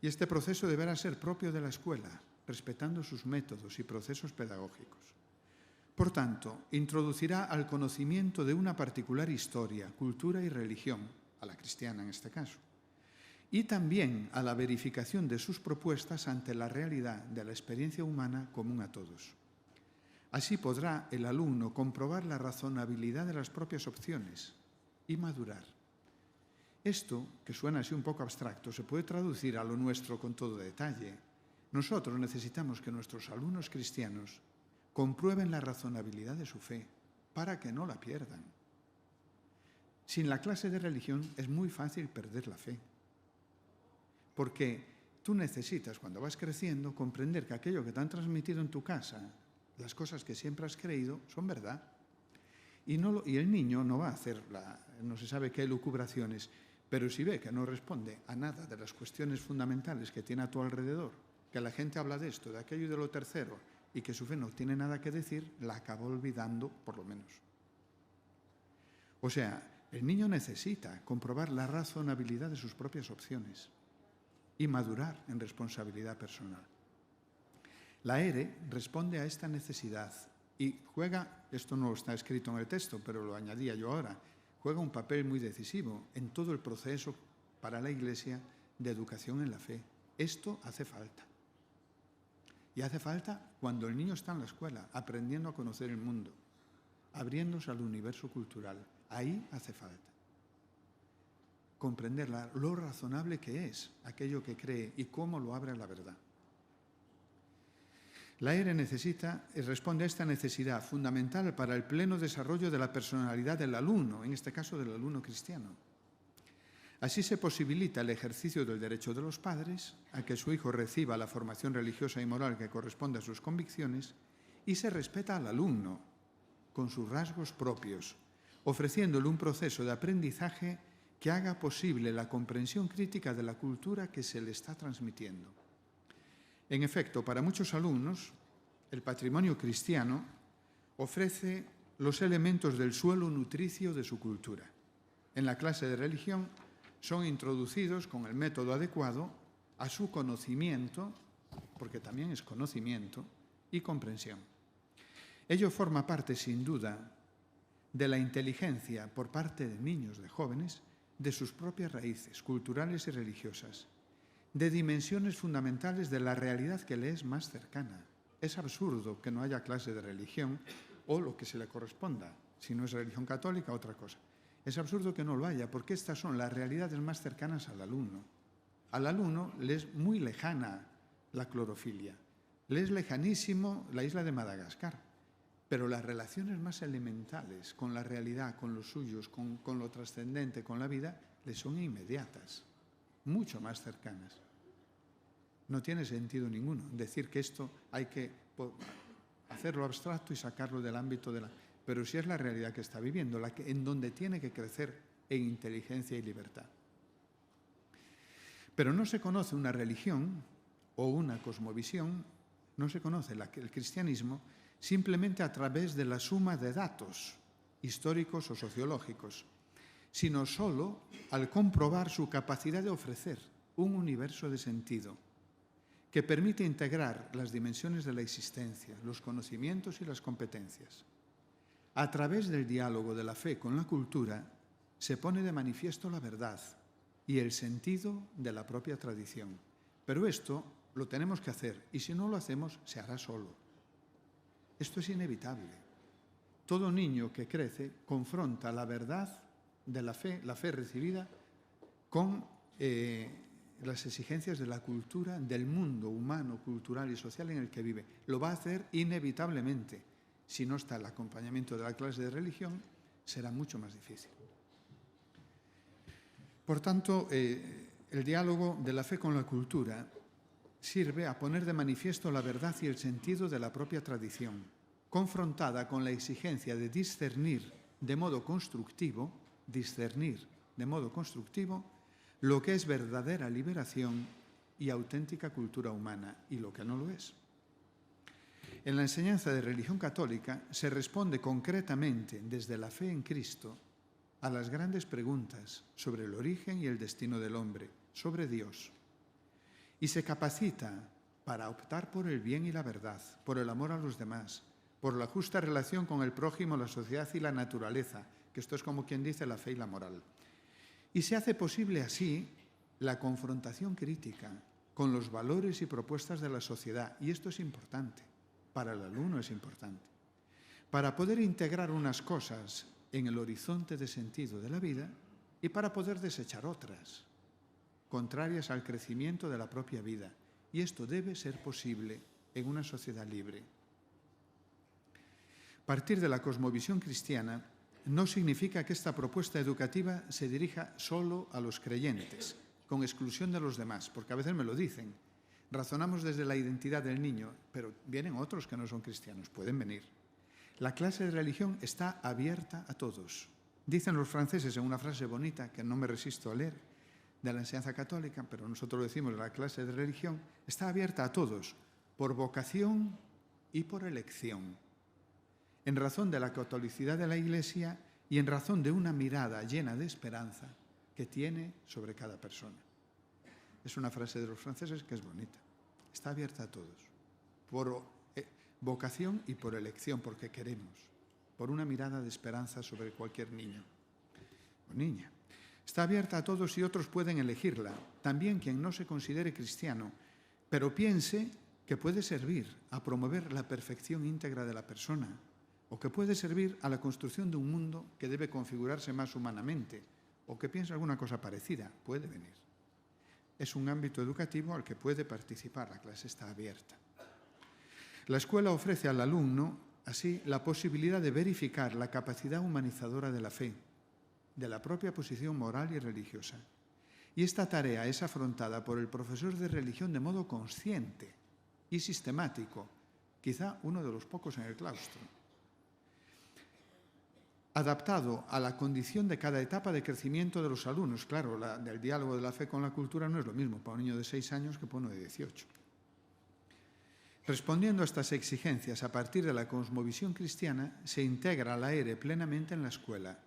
Y este proceso deberá ser propio de la escuela, respetando sus métodos y procesos pedagógicos. Por tanto, introducirá al conocimiento de una particular historia, cultura y religión, a la cristiana en este caso, y también a la verificación de sus propuestas ante la realidad de la experiencia humana común a todos. Así podrá el alumno comprobar la razonabilidad de las propias opciones y madurar. Esto, que suena así un poco abstracto, se puede traducir a lo nuestro con todo detalle. Nosotros necesitamos que nuestros alumnos cristianos comprueben la razonabilidad de su fe para que no la pierdan. Sin la clase de religión es muy fácil perder la fe, porque tú necesitas, cuando vas creciendo, comprender que aquello que te han transmitido en tu casa, las cosas que siempre has creído, son verdad. Y el niño no va a hacer no se sabe qué elucubraciones, pero si ve que no responde a nada de las cuestiones fundamentales que tiene a tu alrededor, que la gente habla de esto, de aquello y de lo tercero, y que su fe no tiene nada que decir, la acaba olvidando por lo menos. O sea, el niño necesita comprobar la razonabilidad de sus propias opciones y madurar en responsabilidad personal. La ERE responde a esta necesidad y juega, esto no está escrito en el texto, pero lo añadía yo ahora, juega un papel muy decisivo en todo el proceso para la Iglesia de educación en la fe. Esto hace falta. Y hace falta cuando el niño está en la escuela, aprendiendo a conocer el mundo, abriéndose al universo cultural. Ahí hace falta comprender lo razonable que es aquello que cree y cómo lo abre a la verdad. La ERE responde a esta necesidad fundamental para el pleno desarrollo de la personalidad del alumno, en este caso del alumno cristiano. Así se posibilita el ejercicio del derecho de los padres a que su hijo reciba la formación religiosa y moral que corresponde a sus convicciones y se respeta al alumno con sus rasgos propios, ofreciéndole un proceso de aprendizaje que haga posible la comprensión crítica de la cultura que se le está transmitiendo. En efecto, para muchos alumnos, el patrimonio cristiano ofrece los elementos del suelo nutricio de su cultura. En la clase de religión son introducidos con el método adecuado a su conocimiento, porque también es conocimiento, y comprensión. Ello forma parte, sin duda, de la inteligencia por parte de niños, de jóvenes, de sus propias raíces culturales y religiosas, de dimensiones fundamentales de la realidad que le es más cercana. Es absurdo que no haya clase de religión o lo que se le corresponda. Si no es religión católica, otra cosa. Es absurdo que no lo haya, porque estas son las realidades más cercanas al alumno. Al alumno le es muy lejana la clorofilia, le es lejanísimo la isla de Madagascar, pero las relaciones más elementales con la realidad, con los suyos, con lo trascendente, con la vida, le son inmediatas, mucho más cercanas. No tiene sentido ninguno decir que esto hay que hacerlo abstracto y sacarlo del ámbito de la... Pero sí es la realidad que está viviendo, en donde tiene que crecer en inteligencia y libertad. Pero no se conoce una religión o una cosmovisión, no se conoce el cristianismo simplemente a través de la suma de datos históricos o sociológicos, sino solo al comprobar su capacidad de ofrecer un universo de sentido que permite integrar las dimensiones de la existencia, los conocimientos y las competencias. A través del diálogo de la fe con la cultura se pone de manifiesto la verdad y el sentido de la propia tradición. Pero esto lo tenemos que hacer y si no lo hacemos se hará solo. Esto es inevitable. Todo niño que crece confronta la verdad de la fe recibida, con las exigencias de la cultura, del mundo humano, cultural y social en el que vive. Lo va a hacer inevitablemente. Si no está el acompañamiento de la clase de religión, será mucho más difícil. Por tanto, el diálogo de la fe con la cultura sirve a poner de manifiesto la verdad y el sentido de la propia tradición, confrontada con la exigencia de discernir de modo constructivo, discernir de modo constructivo lo que es verdadera liberación y auténtica cultura humana y lo que no lo es. En la enseñanza de religión católica se responde concretamente desde la fe en Cristo a las grandes preguntas sobre el origen y el destino del hombre, sobre Dios, y se capacita para optar por el bien y la verdad, por el amor a los demás, por la justa relación con el prójimo, la sociedad y la naturaleza, que esto es como quien dice la fe y la moral. Y se hace posible así la confrontación crítica con los valores y propuestas de la sociedad, y esto es importante, para el alumno es importante, para poder integrar unas cosas en el horizonte de sentido de la vida y para poder desechar otras, contrarias al crecimiento de la propia vida. Y esto debe ser posible en una sociedad libre. Partir de la cosmovisión cristiana no significa que esta propuesta educativa se dirija solo a los creyentes, con exclusión de los demás, porque a veces me lo dicen. Razonamos desde la identidad del niño, pero vienen otros que no son cristianos, pueden venir. La clase de religión está abierta a todos. Dicen los franceses en una frase bonita que no me resisto a leer, de la enseñanza católica, pero nosotros lo decimos, la clase de religión está abierta a todos, por vocación y por elección, en razón de la catolicidad de la Iglesia y en razón de una mirada llena de esperanza que tiene sobre cada persona. Es una frase de los franceses que es bonita. Está abierta a todos, por vocación y por elección, porque queremos, por una mirada de esperanza sobre cualquier niño o niña. Está abierta a todos y otros pueden elegirla, también quien no se considere cristiano, pero piense que puede servir a promover la perfección íntegra de la persona o que puede servir a la construcción de un mundo que debe configurarse más humanamente o que piense alguna cosa parecida, puede venir. Es un ámbito educativo al que puede participar, la clase está abierta. La escuela ofrece al alumno, así, la posibilidad de verificar la capacidad humanizadora de la fe, de la propia posición moral y religiosa. Y esta tarea es afrontada por el profesor de religión de modo consciente y sistemático, quizá uno de los pocos en el claustro, adaptado a la condición de cada etapa de crecimiento de los alumnos. Claro, del diálogo de la fe con la cultura no es lo mismo para un niño de 6 años que para uno de 18. Respondiendo a estas exigencias a partir de la cosmovisión cristiana, se integra la ERE plenamente en la escuela,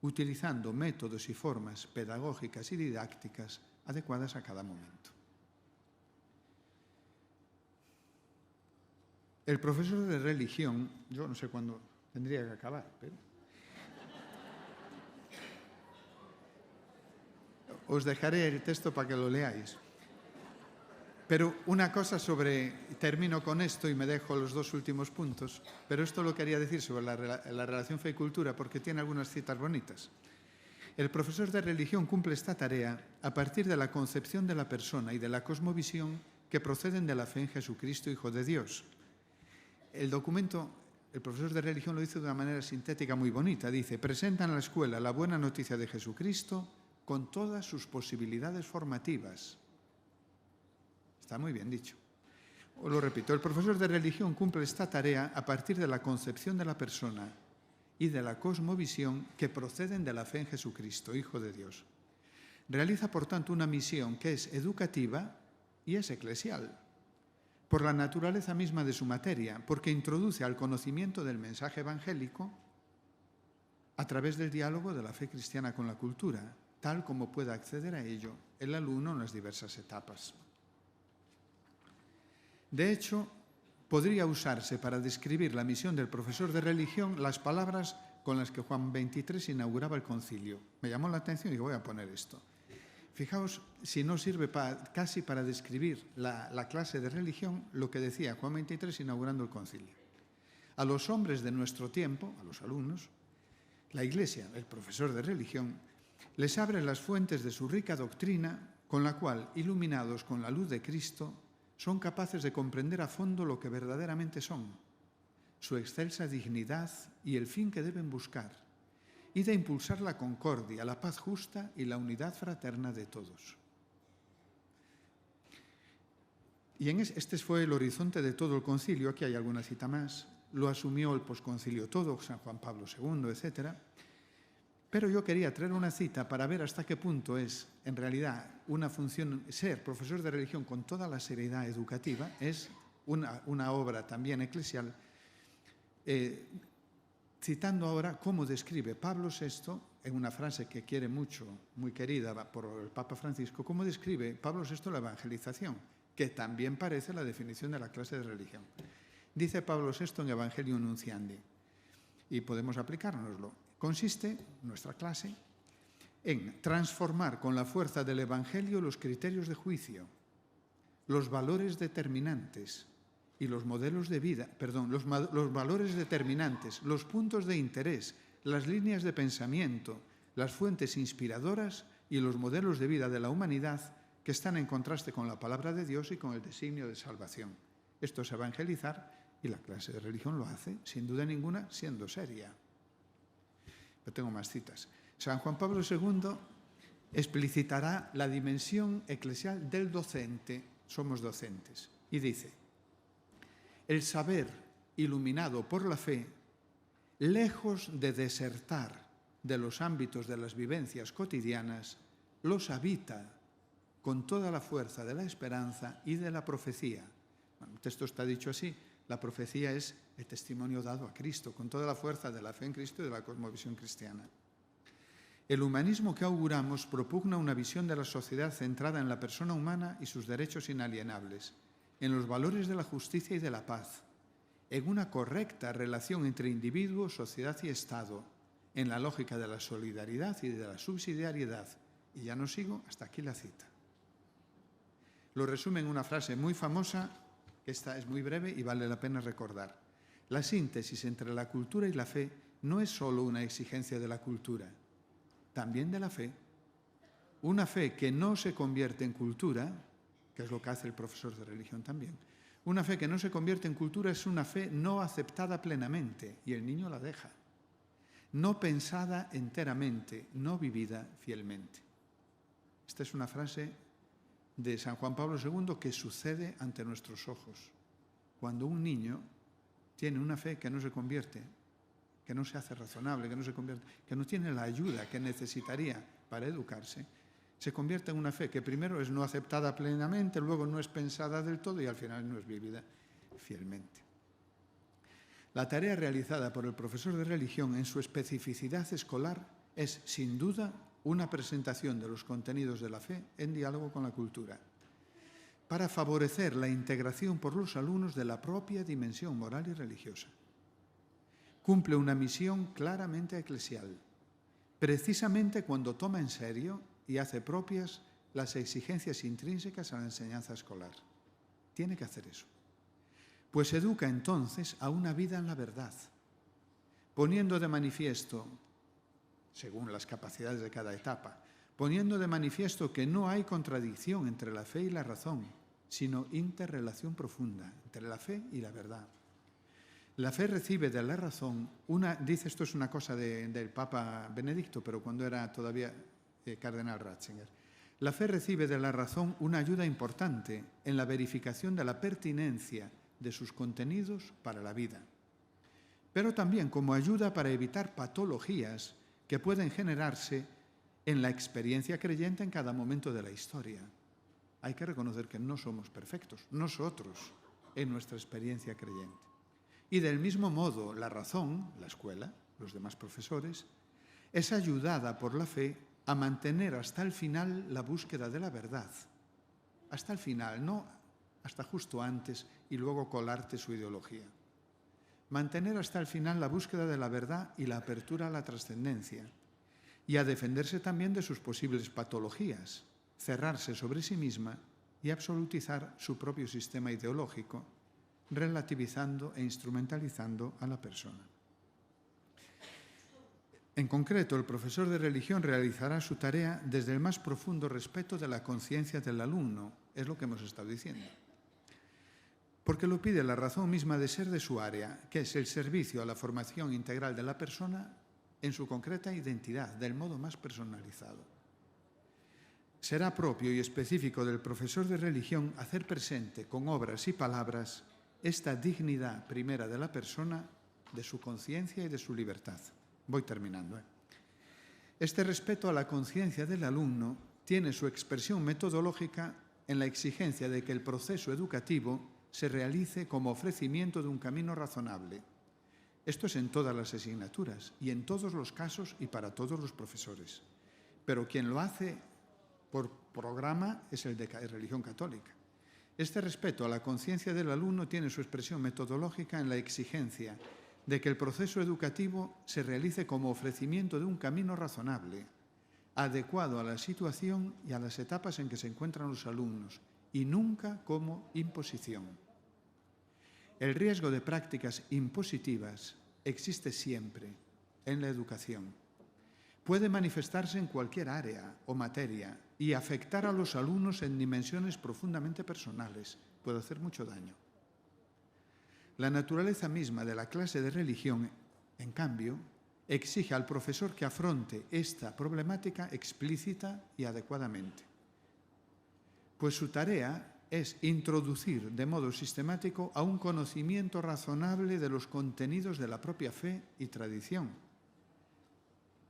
utilizando métodos y formas pedagógicas y didácticas adecuadas a cada momento. El profesor de religión, yo no sé cuándo tendría que acabar, pero os dejaré el texto para que lo leáis. Pero una cosa termino con esto y me dejo los 2 últimos puntos, pero esto lo quería decir sobre la relación fe y cultura porque tiene algunas citas bonitas. El profesor de religión cumple esta tarea a partir de la concepción de la persona y de la cosmovisión que proceden de la fe en Jesucristo, Hijo de Dios. El documento, el profesor de religión lo dice de una manera sintética muy bonita. Dice, presentan a la escuela la buena noticia de Jesucristo con todas sus posibilidades formativas. Está muy bien dicho. Os lo repito, el profesor de religión cumple esta tarea a partir de la concepción de la persona y de la cosmovisión que proceden de la fe en Jesucristo, Hijo de Dios. Realiza, por tanto, una misión que es educativa y es eclesial, por la naturaleza misma de su materia, porque introduce al conocimiento del mensaje evangélico a través del diálogo de la fe cristiana con la cultura, tal como pueda acceder a ello el alumno en las diversas etapas. De hecho, podría usarse para describir la misión del profesor de religión las palabras con las que Juan XXIII inauguraba el concilio. Me llamó la atención y digo, voy a poner esto. Fijaos si no sirve casi para describir la clase de religión lo que decía Juan XXIII inaugurando el concilio. A los hombres de nuestro tiempo, a los alumnos, la Iglesia, el profesor de religión, les abre las fuentes de su rica doctrina con la cual, iluminados con la luz de Cristo, son capaces de comprender a fondo lo que verdaderamente son, su excelsa dignidad y el fin que deben buscar, y de impulsar la concordia, la paz justa y la unidad fraterna de todos. Y este fue el horizonte de todo el concilio. Aquí hay alguna cita más. Lo asumió el posconcilio todo, San Juan Pablo II, etc. Pero yo quería traer una cita para ver hasta qué punto es, en realidad, una función, ser profesor de religión con toda la seriedad educativa, es una obra también eclesial, citando ahora cómo describe Pablo VI, en una frase que quiere mucho, muy querida por el Papa Francisco, cómo describe Pablo VI la evangelización, que también parece la definición de la clase de religión. Dice Pablo VI en Evangelium Nunciandi, y podemos aplicárnoslo. Consiste, nuestra clase, en transformar con la fuerza del Evangelio los criterios de juicio, los valores determinantes y los modelos de vida, los valores determinantes, los puntos de interés, las líneas de pensamiento, las fuentes inspiradoras y los modelos de vida de la humanidad que están en contraste con la palabra de Dios y con el designio de salvación. Esto es evangelizar, y la clase de religión lo hace, sin duda ninguna, siendo seria. Pero tengo más citas. San Juan Pablo II explicitará la dimensión eclesial del docente, somos docentes, y dice: el saber iluminado por la fe, lejos de desertar de los ámbitos de las vivencias cotidianas, los habita con toda la fuerza de la esperanza y de la profecía. Bueno, el texto está dicho así. La profecía es el testimonio dado a Cristo, con toda la fuerza de la fe en Cristo y de la cosmovisión cristiana. El humanismo que auguramos propugna una visión de la sociedad centrada en la persona humana y sus derechos inalienables, en los valores de la justicia y de la paz, en una correcta relación entre individuo, sociedad y Estado, en la lógica de la solidaridad y de la subsidiariedad. Y ya no sigo, hasta aquí la cita. Lo resume en una frase muy famosa, que esta es muy breve y vale la pena recordar. La síntesis entre la cultura y la fe no es solo una exigencia de la cultura, también de la fe. Una fe que no se convierte en cultura, que es lo que hace el profesor de religión también, una fe que no se convierte en cultura es una fe no aceptada plenamente, y el niño la deja. No pensada enteramente, no vivida fielmente. Esta es una frase de San Juan Pablo II que sucede ante nuestros ojos. Cuando un niño tiene una fe que no se convierte, que no se hace razonable, que no se convierte, que no tiene la ayuda que necesitaría para educarse, se convierte en una fe que primero es no aceptada plenamente, luego no es pensada del todo y al final no es vivida fielmente. La tarea realizada por el profesor de religión en su especificidad escolar es, sin duda, una presentación de los contenidos de la fe en diálogo con la cultura, para favorecer la integración por los alumnos de la propia dimensión moral y religiosa. Cumple una misión claramente eclesial, precisamente cuando toma en serio y hace propias las exigencias intrínsecas a la enseñanza escolar. Tiene que hacer eso. Pues educa entonces a una vida en la verdad, poniendo de manifiesto, según las capacidades de cada etapa, poniendo de manifiesto que no hay contradicción entre la fe y la razón, sino interrelación profunda entre la fe y la verdad. La fe recibe de la razón dice, esto es una cosa del Papa Benedicto, pero cuando era todavía cardenal Ratzinger. La fe recibe de la razón una ayuda importante en la verificación de la pertinencia de sus contenidos para la vida, pero también como ayuda para evitar patologías que pueden generarse en la experiencia creyente en cada momento de la historia. Hay que reconocer que no somos perfectos, nosotros, en nuestra experiencia creyente. Y del mismo modo, la razón, la escuela, los demás profesores, es ayudada por la fe a mantener hasta el final la búsqueda de la verdad. Hasta el final, no hasta justo antes y luego colarte su ideología. Mantener hasta el final la búsqueda de la verdad y la apertura a la trascendencia, y a defenderse también de sus posibles patologías, cerrarse sobre sí misma y absolutizar su propio sistema ideológico, relativizando e instrumentalizando a la persona. En concreto, el profesor de religión realizará su tarea desde el más profundo respeto de la conciencia del alumno, es lo que hemos estado diciendo, porque lo pide la razón misma de ser de su área, que es el servicio a la formación integral de la persona en su concreta identidad, del modo más personalizado. Será propio y específico del profesor de religión hacer presente con obras y palabras esta dignidad primera de la persona, de su conciencia y de su libertad. Voy terminando. Este respeto a la conciencia del alumno tiene su expresión metodológica en la exigencia de que el proceso educativo se realice como ofrecimiento de un camino razonable. Esto es en todas las asignaturas y en todos los casos y para todos los profesores. Pero quien lo hace por programa es el de religión católica. Este respeto a la conciencia del alumno tiene su expresión metodológica en la exigencia de que el proceso educativo se realice como ofrecimiento de un camino razonable, adecuado a la situación y a las etapas en que se encuentran los alumnos, y nunca como imposición. El riesgo de prácticas impositivas existe siempre en la educación. Puede manifestarse en cualquier área o materia y afectar a los alumnos en dimensiones profundamente personales. Puede hacer mucho daño. La naturaleza misma de la clase de religión, en cambio, exige al profesor que afronte esta problemática explícita y adecuadamente, pues su tarea es introducir de modo sistemático a un conocimiento razonable de los contenidos de la propia fe y tradición,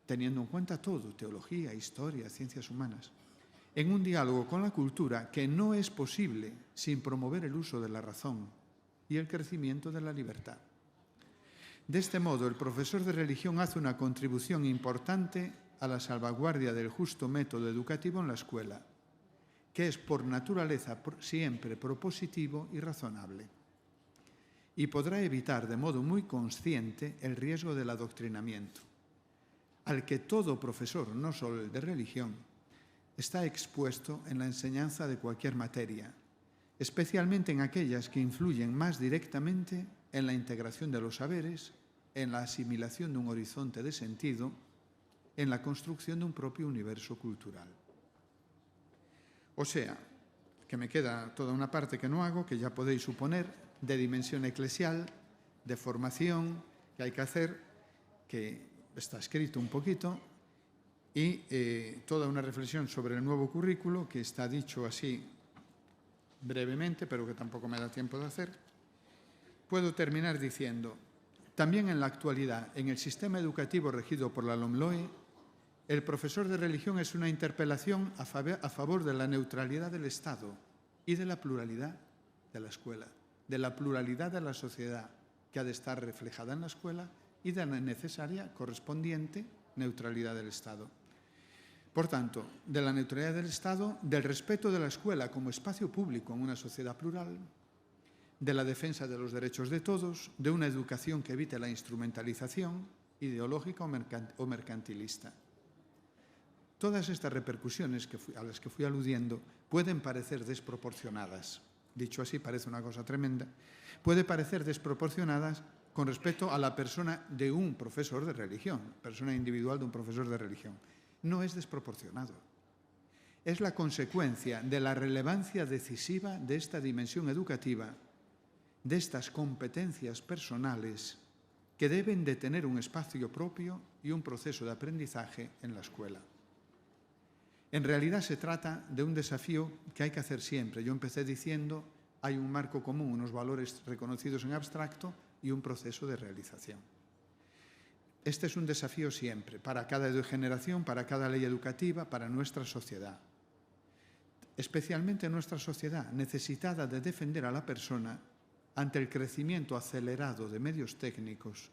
teniendo en cuenta todo, teología, historia, ciencias humanas, en un diálogo con la cultura que no es posible sin promover el uso de la razón y el crecimiento de la libertad. De este modo, el profesor de religión hace una contribución importante a la salvaguardia del justo método educativo en la escuela, que es por naturaleza siempre propositivo y razonable, y podrá evitar de modo muy consciente el riesgo del adoctrinamiento, al que todo profesor, no solo el de religión, está expuesto en la enseñanza de cualquier materia, especialmente en aquellas que influyen más directamente en la integración de los saberes, en la asimilación de un horizonte de sentido, en la construcción de un propio universo cultural. O sea, que me queda toda una parte que no hago, que ya podéis suponer, de dimensión eclesial, de formación que hay que hacer, que está escrito un poquito, y toda una reflexión sobre el nuevo currículo, que está dicho así brevemente, pero que tampoco me da tiempo de hacer. Puedo terminar diciendo, también en la actualidad, en el sistema educativo regido por la LOMLOE, el profesor de religión es una interpelación a favor de la neutralidad del Estado y de la pluralidad de la escuela, de la pluralidad de la sociedad que ha de estar reflejada en la escuela y de la necesaria correspondiente neutralidad del Estado. Por tanto, de la neutralidad del Estado, del respeto de la escuela como espacio público en una sociedad plural, de la defensa de los derechos de todos, de una educación que evite la instrumentalización ideológica o mercantilista. Todas estas repercusiones a las que fui aludiendo pueden parecer desproporcionadas. Dicho así, parece una cosa tremenda. Puede parecer desproporcionadas con respecto a la persona de un profesor de religión, persona individual de un profesor de religión. No es desproporcionado. Es la consecuencia de la relevancia decisiva de esta dimensión educativa, de estas competencias personales que deben de tener un espacio propio y un proceso de aprendizaje en la escuela. En realidad se trata de un desafío que hay que hacer siempre. Yo empecé diciendo, hay un marco común, unos valores reconocidos en abstracto y un proceso de realización. Este es un desafío siempre, para cada generación, para cada ley educativa, para nuestra sociedad. Especialmente nuestra sociedad, necesitada de defender a la persona ante el crecimiento acelerado de medios técnicos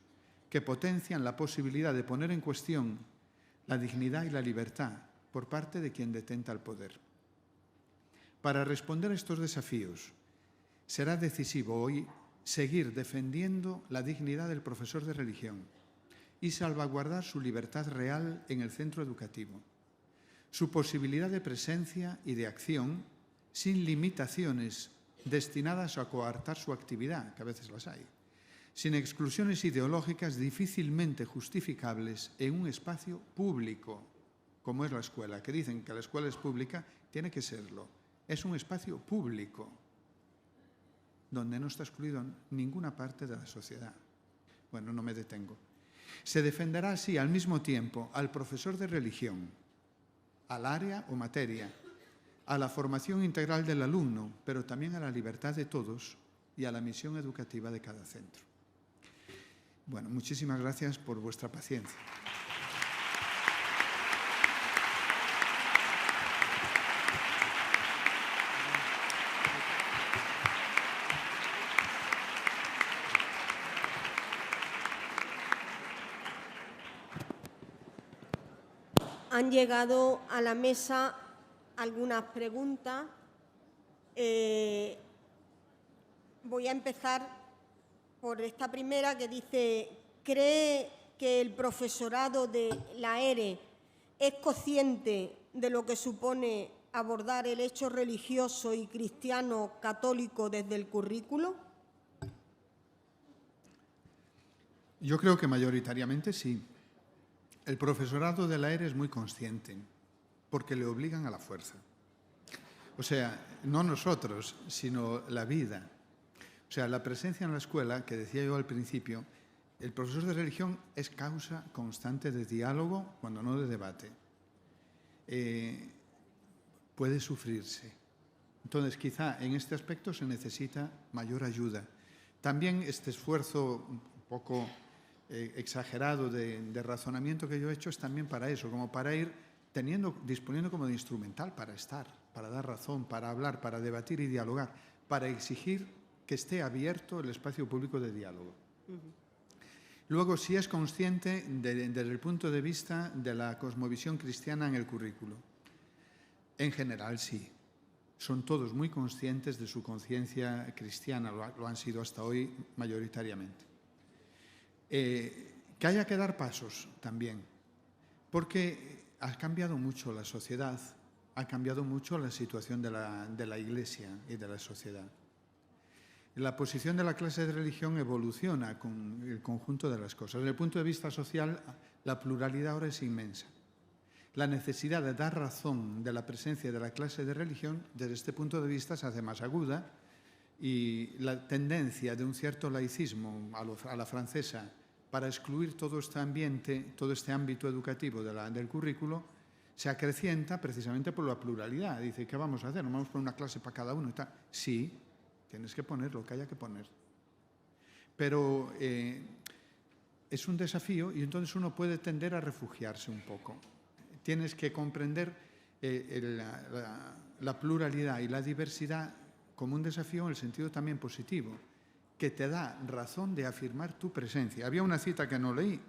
que potencian la posibilidad de poner en cuestión la dignidad y la libertad por parte de quien detenta el poder. Para responder a estos desafíos, será decisivo hoy seguir defendiendo la dignidad del profesor de religión y salvaguardar su libertad real en el centro educativo, su posibilidad de presencia y de acción sin limitaciones destinadas a coartar su actividad, que a veces las hay, sin exclusiones ideológicas difícilmente justificables en un espacio público, como es la escuela, que dicen que la escuela es pública, tiene que serlo. Es un espacio público, donde no está excluido ninguna parte de la sociedad. Bueno, no me detengo. Se defenderá así al mismo tiempo al profesor de religión, al área o materia, a la formación integral del alumno, pero también a la libertad de todos y a la misión educativa de cada centro. Bueno, muchísimas gracias por vuestra paciencia. han llegado a la mesa algunas preguntas. Voy a empezar por esta primera que dice: ¿cree que el profesorado de la ERE es consciente de lo que supone abordar el hecho religioso y cristiano católico desde el currículo? Yo creo que mayoritariamente sí. El profesorado de la ERE es muy consciente, porque le obligan a la fuerza. O sea, no nosotros, sino la vida. O sea, la presencia en la escuela, que decía yo al principio, el profesor de religión es causa constante de diálogo, cuando no de debate. Puede sufrirse. Entonces, quizá en este aspecto se necesita mayor ayuda. También este esfuerzo un poco exagerado de razonamiento que yo he hecho es también para eso, como para ir disponiendo como de instrumental para estar, para dar razón, para hablar, para debatir y dialogar, para exigir que esté abierto el espacio público de diálogo. Luego, si es consciente desde el punto de vista de la cosmovisión cristiana en el currículo. En general, sí. Son todos muy conscientes de su conciencia cristiana, lo han sido hasta hoy mayoritariamente. Que haya que dar pasos también, porque ha cambiado mucho la sociedad, ha cambiado mucho la situación de la Iglesia y de la sociedad. La posición de la clase de religión evoluciona con el conjunto de las cosas. Desde el punto de vista social, la pluralidad ahora es inmensa. La necesidad de dar razón de la presencia de la clase de religión, desde este punto de vista, se hace más aguda, y la tendencia de un cierto laicismo a la francesa para excluir todo este ambiente, todo este ámbito educativo del currículo, se acrecienta precisamente por la pluralidad. Dice, ¿qué vamos a hacer? ¿No vamos a poner una clase para cada uno y tal? Sí, tienes que poner lo que haya que poner. Pero es un desafío y entonces uno puede tender a refugiarse un poco. Tienes que comprender la pluralidad y la diversidad como un desafío en el sentido también positivo, que te da razón de afirmar tu presencia. Había una cita que no leí,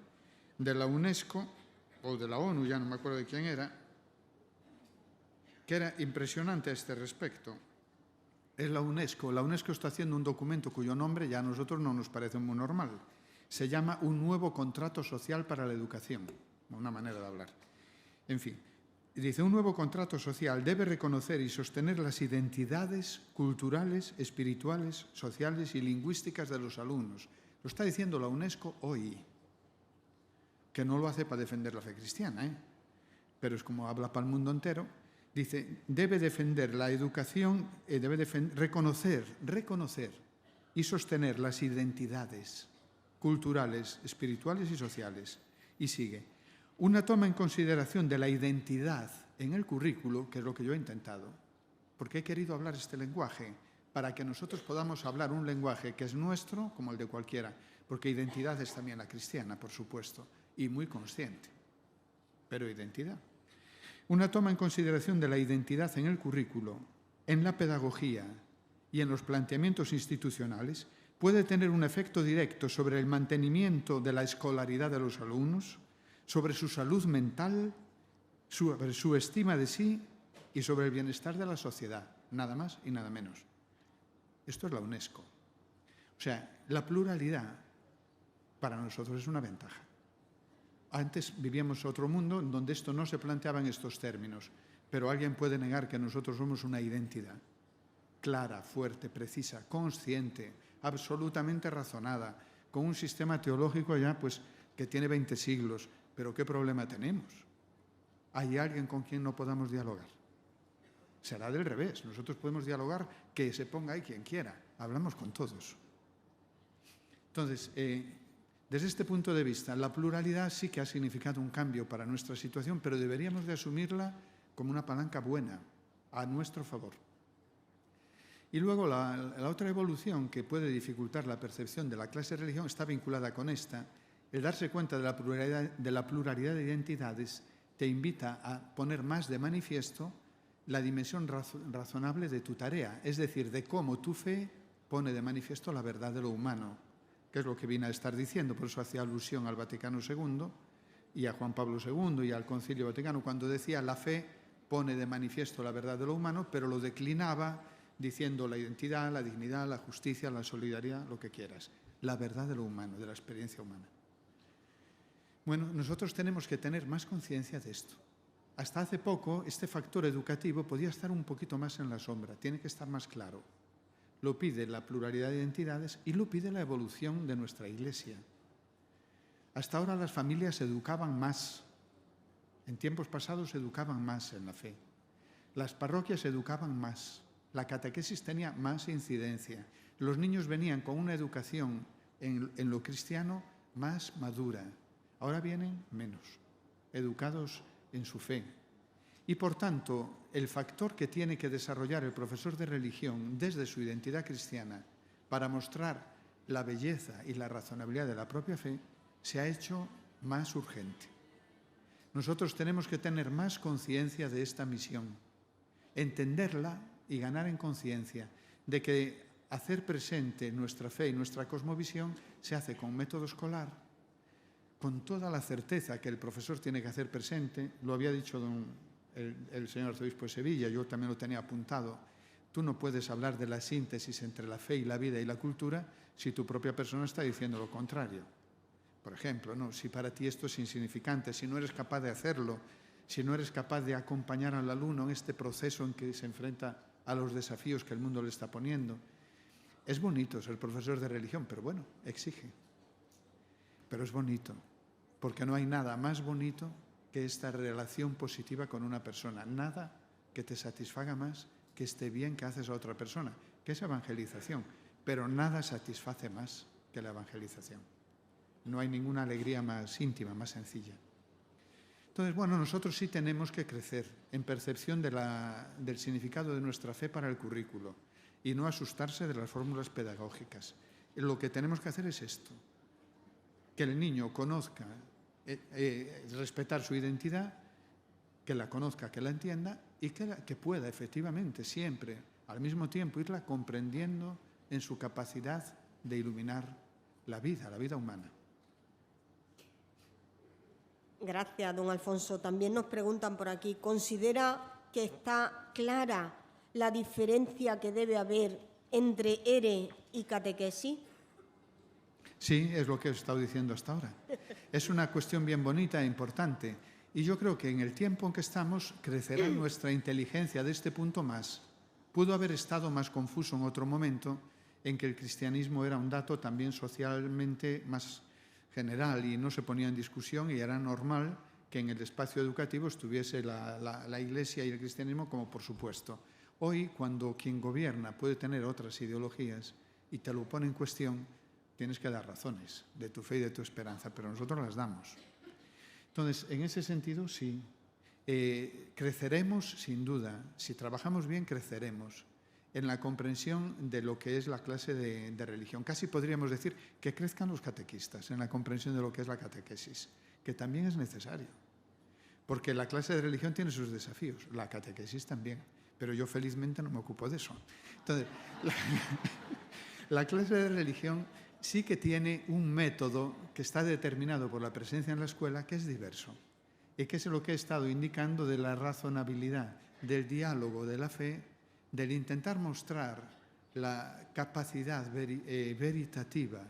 de la UNESCO, o de la ONU, ya no me acuerdo de quién era, que era impresionante a este respecto. Es la UNESCO. La UNESCO está haciendo un documento cuyo nombre ya a nosotros no nos parece muy normal. Se llama Un nuevo contrato social para la educación. Una manera de hablar. En fin, dice, un nuevo contrato social debe reconocer y sostener las identidades culturales, espirituales, sociales y lingüísticas de los alumnos. Lo está diciendo la UNESCO hoy, que no lo hace para defender la fe cristiana, pero es como habla para el mundo entero. Dice, debe defender la educación, debe reconocer y sostener las identidades culturales, espirituales y sociales. Y sigue, una toma en consideración de la identidad en el currículo, que es lo que yo he intentado, porque he querido hablar este lenguaje, para que nosotros podamos hablar un lenguaje que es nuestro, como el de cualquiera, porque identidad es también la cristiana, por supuesto, y muy consciente, pero identidad. Una toma en consideración de la identidad en el currículo, en la pedagogía y en los planteamientos institucionales puede tener un efecto directo sobre el mantenimiento de la escolaridad de los alumnos, sobre su salud mental, sobre su estima de sí y sobre el bienestar de la sociedad, nada más y nada menos. Esto es la UNESCO. O sea, la pluralidad para nosotros es una ventaja. Antes vivíamos otro mundo en donde esto no se planteaba en estos términos, pero alguien puede negar que nosotros somos una identidad clara, fuerte, precisa, consciente, absolutamente razonada, con un sistema teológico ya pues que tiene 20 siglos. Pero ¿qué problema tenemos? ¿Hay alguien con quien no podamos dialogar? Será del revés. Nosotros podemos dialogar, que se ponga ahí quien quiera. Hablamos con todos. Entonces, desde este punto de vista, la pluralidad sí que ha significado un cambio para nuestra situación, pero deberíamos de asumirla como una palanca buena, a nuestro favor. Y luego la otra evolución que puede dificultar la percepción de la clase de religión está vinculada con esta. El darse cuenta de la pluralidad de identidades te invita a poner más de manifiesto la dimensión razonable de tu tarea, es decir, de cómo tu fe pone de manifiesto la verdad de lo humano, que es lo que viene a estar diciendo, por eso hacía alusión al Vaticano II y a Juan Pablo II y al Concilio Vaticano, cuando decía la fe pone de manifiesto la verdad de lo humano, pero lo declinaba diciendo la identidad, la dignidad, la justicia, la solidaridad, lo que quieras. La verdad de lo humano, de la experiencia humana. Bueno, nosotros tenemos que tener más conciencia de esto. Hasta hace poco, este factor educativo podía estar un poquito más en la sombra, tiene que estar más claro. Lo pide la pluralidad de identidades y lo pide la evolución de nuestra Iglesia. Hasta ahora las familias se educaban más. En tiempos pasados se educaban más en la fe. Las parroquias se educaban más. La catequesis tenía más incidencia. Los niños venían con una educación en lo cristiano más madura. Ahora vienen menos, educados en su fe. Y por tanto, el factor que tiene que desarrollar el profesor de religión desde su identidad cristiana para mostrar la belleza y la razonabilidad de la propia fe se ha hecho más urgente. Nosotros tenemos que tener más conciencia de esta misión, entenderla y ganar en conciencia de que hacer presente nuestra fe y nuestra cosmovisión se hace con método escolar, con toda la certeza que el profesor tiene que hacer presente. Lo había dicho el señor arzobispo de Sevilla, yo también lo tenía apuntado. Tú no puedes hablar de la síntesis entre la fe y la vida y la cultura si tu propia persona está diciendo lo contrario. Por ejemplo, ¿no? Si para ti esto es insignificante, si no eres capaz de hacerlo, si no eres capaz de acompañar al alumno en este proceso en que se enfrenta a los desafíos que el mundo le está poniendo. Es bonito ser profesor de religión, pero bueno, exige. Pero es bonito, porque no hay nada más bonito que esta relación positiva con una persona. Nada que te satisfaga más que esté bien que haces a otra persona, que es evangelización. Pero nada satisface más que la evangelización. No hay ninguna alegría más íntima, más sencilla. Entonces, bueno, nosotros sí tenemos que crecer en percepción del significado de nuestra fe para el currículo y no asustarse de las fórmulas pedagógicas. Lo que tenemos que hacer es esto, que el niño conozca, respetar su identidad, que la conozca, que la entienda y que pueda efectivamente siempre, al mismo tiempo, irla comprendiendo en su capacidad de iluminar la vida humana. Gracias, don Alfonso. También nos preguntan por aquí, ¿considera que está clara la diferencia que debe haber entre ERE y catequesis? Sí, es lo que he estado diciendo hasta ahora. Es una cuestión bien bonita e importante. Y yo creo que en el tiempo en que estamos crecerá nuestra inteligencia de este punto más. Pudo haber estado más confuso en otro momento en que el cristianismo era un dato también socialmente más general y no se ponía en discusión y era normal que en el espacio educativo estuviese la Iglesia y el cristianismo como por supuesto. Hoy, cuando quien gobierna puede tener otras ideologías y te lo pone en cuestión, tienes que dar razones de tu fe y de tu esperanza, pero nosotros las damos. Entonces, en ese sentido, sí, creceremos sin duda. Si trabajamos bien, creceremos en la comprensión de lo que es la clase de religión. Casi podríamos decir que crezcan los catequistas en la comprensión de lo que es la catequesis, que también es necesario, porque la clase de religión tiene sus desafíos, la catequesis también, pero yo felizmente no me ocupo de eso. Entonces, la clase de religión sí que tiene un método que está determinado por la presencia en la escuela, que es diverso, y que es lo que he estado indicando de la razonabilidad, del diálogo de la fe, del intentar mostrar la capacidad veritativa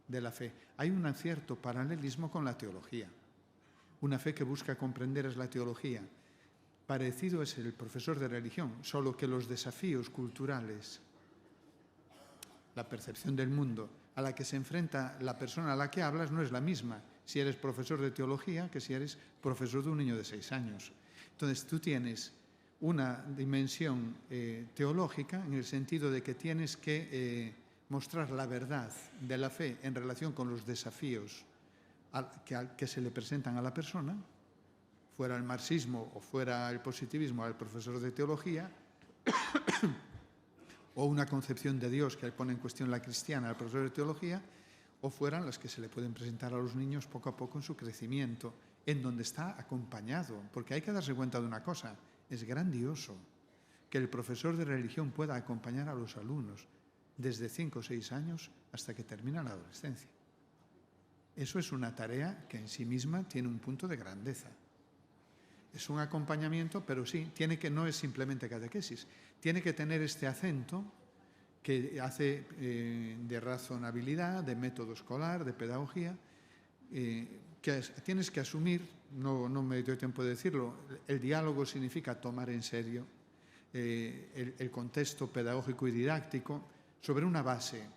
de la fe. Hay un cierto paralelismo con la teología. Una fe que busca comprender es la teología. Parecido es el profesor de religión, solo que los desafíos culturales, la percepción del mundo a la que se enfrenta la persona a la que hablas no es la misma si eres profesor de teología que si eres profesor de un niño de 6 años. Entonces tú tienes una dimensión teológica en el sentido de que tienes que mostrar la verdad de la fe en relación con los desafíos que se le presentan a la persona, fuera el marxismo o fuera el positivismo al profesor de teología, o una concepción de Dios que pone en cuestión la cristiana al profesor de teología, o fueran las que se le pueden presentar a los niños poco a poco en su crecimiento, en donde está acompañado, porque hay que darse cuenta de una cosa. Es grandioso que el profesor de religión pueda acompañar a los alumnos desde 5 o 6 años hasta que termina la adolescencia. Eso es una tarea que en sí misma tiene un punto de grandeza. Es un acompañamiento, pero sí, no es simplemente catequesis. Tiene que tener este acento que hace de razonabilidad, de método escolar, de pedagogía, que tienes que asumir, no me doy tiempo de decirlo, el diálogo significa tomar en serio el contexto pedagógico y didáctico sobre una base.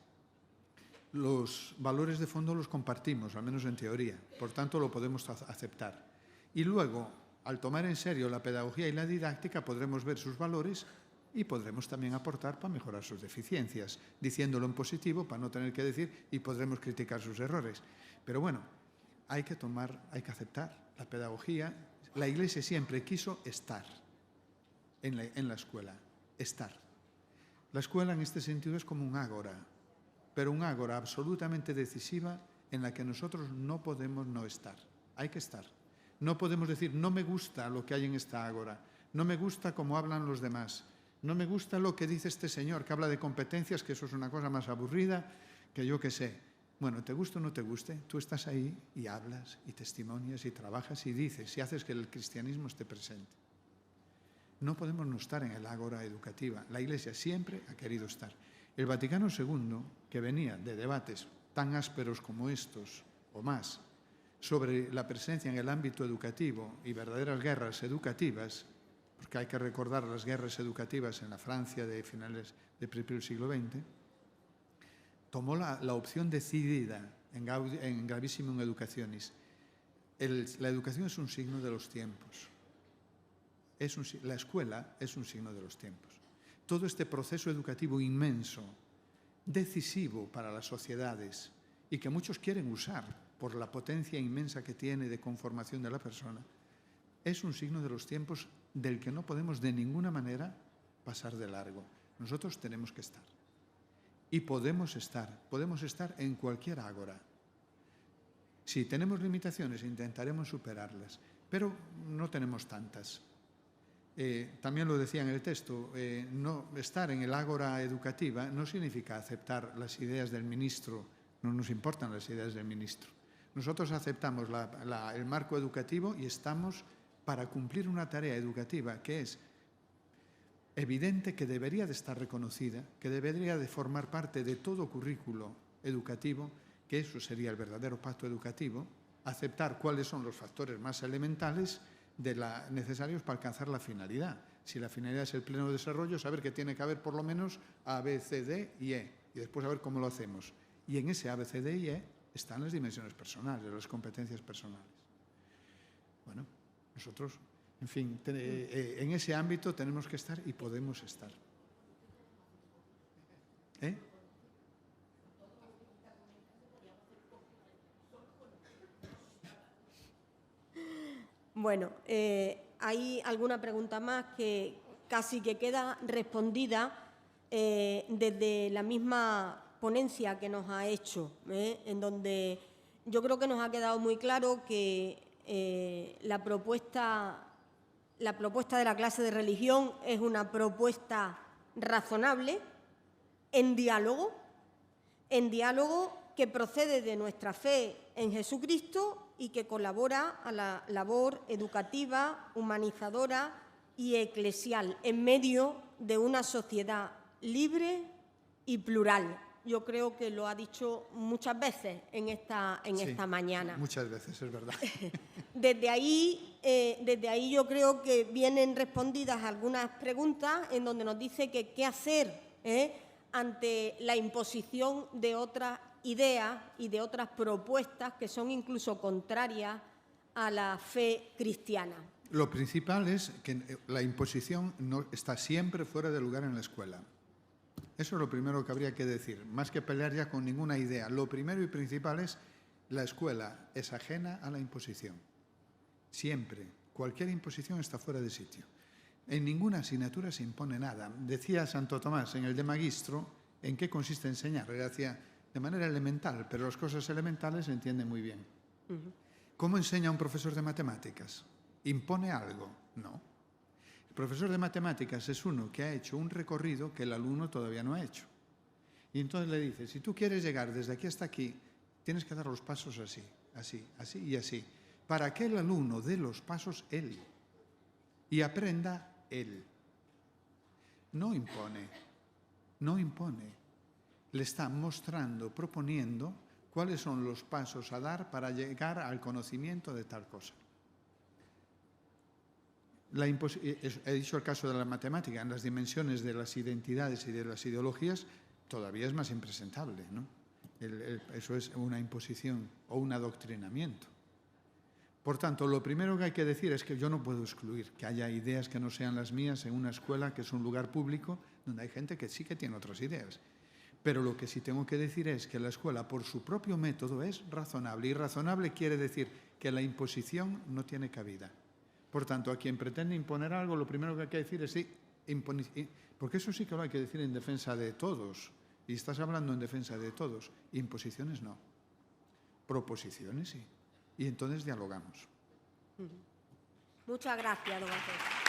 Los valores de fondo los compartimos, al menos en teoría, por tanto lo podemos aceptar. Y luego, al tomar en serio la pedagogía y la didáctica, podremos ver sus valores y podremos también aportar para mejorar sus deficiencias, diciéndolo en positivo para no tener que decir y podremos criticar sus errores. Pero bueno, hay que aceptar la pedagogía. La Iglesia siempre quiso estar en la escuela, estar. La escuela en este sentido es como un ágora, pero un ágora absolutamente decisiva en la que nosotros no podemos no estar. Hay que estar. No podemos decir, no me gusta lo que hay en esta ágora, no me gusta cómo hablan los demás, no me gusta lo que dice este señor, que habla de competencias, que eso es una cosa más aburrida que yo qué sé. Bueno, te guste o no te guste, tú estás ahí y hablas y testimonias y trabajas y dices y haces que el cristianismo esté presente. No podemos no estar en el ágora educativa. La Iglesia siempre ha querido estar. El Vaticano II, que venía de debates tan ásperos como estos o más sobre la presencia en el ámbito educativo y verdaderas guerras educativas, porque hay que recordar las guerras educativas en la Francia de finales del primer siglo XX, tomó la opción decidida en Gravissimum Educationis. La educación es un signo de los tiempos. La escuela es un signo de los tiempos. Todo este proceso educativo inmenso, decisivo para las sociedades y que muchos quieren usar por la potencia inmensa que tiene de conformación de la persona, es un signo de los tiempos del que no podemos de ninguna manera pasar de largo. Nosotros tenemos que estar. Y podemos estar en cualquier ágora. Si tenemos limitaciones, intentaremos superarlas, pero no tenemos tantas. También lo decía en el texto, no estar en el ágora educativa no significa aceptar las ideas del ministro, no nos importan las ideas del ministro. Nosotros aceptamos el marco educativo y estamos para cumplir una tarea educativa que es evidente que debería de estar reconocida, que debería de formar parte de todo currículo educativo, que eso sería el verdadero pacto educativo, aceptar cuáles son los factores más elementales necesarios para alcanzar la finalidad. Si la finalidad es el pleno desarrollo, saber que tiene que haber por lo menos A, B, C, D y E, y después saber cómo lo hacemos. Y en ese A, B, C, D y E están las dimensiones personales, las competencias personales. Bueno, nosotros, en fin, en ese ámbito tenemos que estar y podemos estar. Bueno, hay alguna pregunta más que casi que queda respondida desde la misma ponencia que nos ha hecho, en donde yo creo que nos ha quedado muy claro que la propuesta de la clase de religión es una propuesta razonable, en diálogo que procede de nuestra fe en Jesucristo y que colabora a la labor educativa, humanizadora y eclesial en medio de una sociedad libre y plural. Yo creo que lo ha dicho muchas veces en esta mañana. Muchas veces, es verdad. Desde ahí yo creo que vienen respondidas algunas preguntas en donde nos dice que qué hacer ante la imposición de otras ideas y de otras propuestas que son incluso contrarias a la fe cristiana. Lo principal es que la imposición no está siempre fuera de lugar en la escuela. Eso es lo primero que habría que decir, más que pelear ya con ninguna idea. Lo primero y principal es la escuela es ajena a la imposición. Siempre. Cualquier imposición está fuera de sitio. En ninguna asignatura se impone nada. Decía Santo Tomás en el De Magistro en qué consiste enseñar. Decía de manera elemental, pero las cosas elementales se entienden muy bien. ¿Cómo enseña un profesor de matemáticas? ¿Impone algo? No. El profesor de matemáticas es uno que ha hecho un recorrido que el alumno todavía no ha hecho. Y entonces le dice, si tú quieres llegar desde aquí hasta aquí, Tienes que dar los pasos así, así, así y así, para que el alumno dé los pasos él y aprenda él. No impone, no impone. Le está mostrando, proponiendo cuáles son los pasos a dar para llegar al conocimiento de tal cosa. He dicho el caso de la matemática, en las dimensiones de las identidades y de las ideologías, todavía es más impresentable, ¿no? Eso es una imposición o un adoctrinamiento. Por tanto, lo primero que hay que decir es que yo no puedo excluir que haya ideas que no sean las mías en una escuela que es un lugar público donde hay gente que sí que tiene otras ideas. Pero lo que sí tengo que decir es que la escuela, por su propio método, es razonable. Y razonable quiere decir que la imposición no tiene cabida. Por tanto, a quien pretende imponer algo, lo primero que hay que decir es sí, porque eso sí que lo hay que decir en defensa de todos. Y estás hablando en defensa de todos. Imposiciones no. Proposiciones sí. Y entonces dialogamos. Muchas gracias, don Antonio.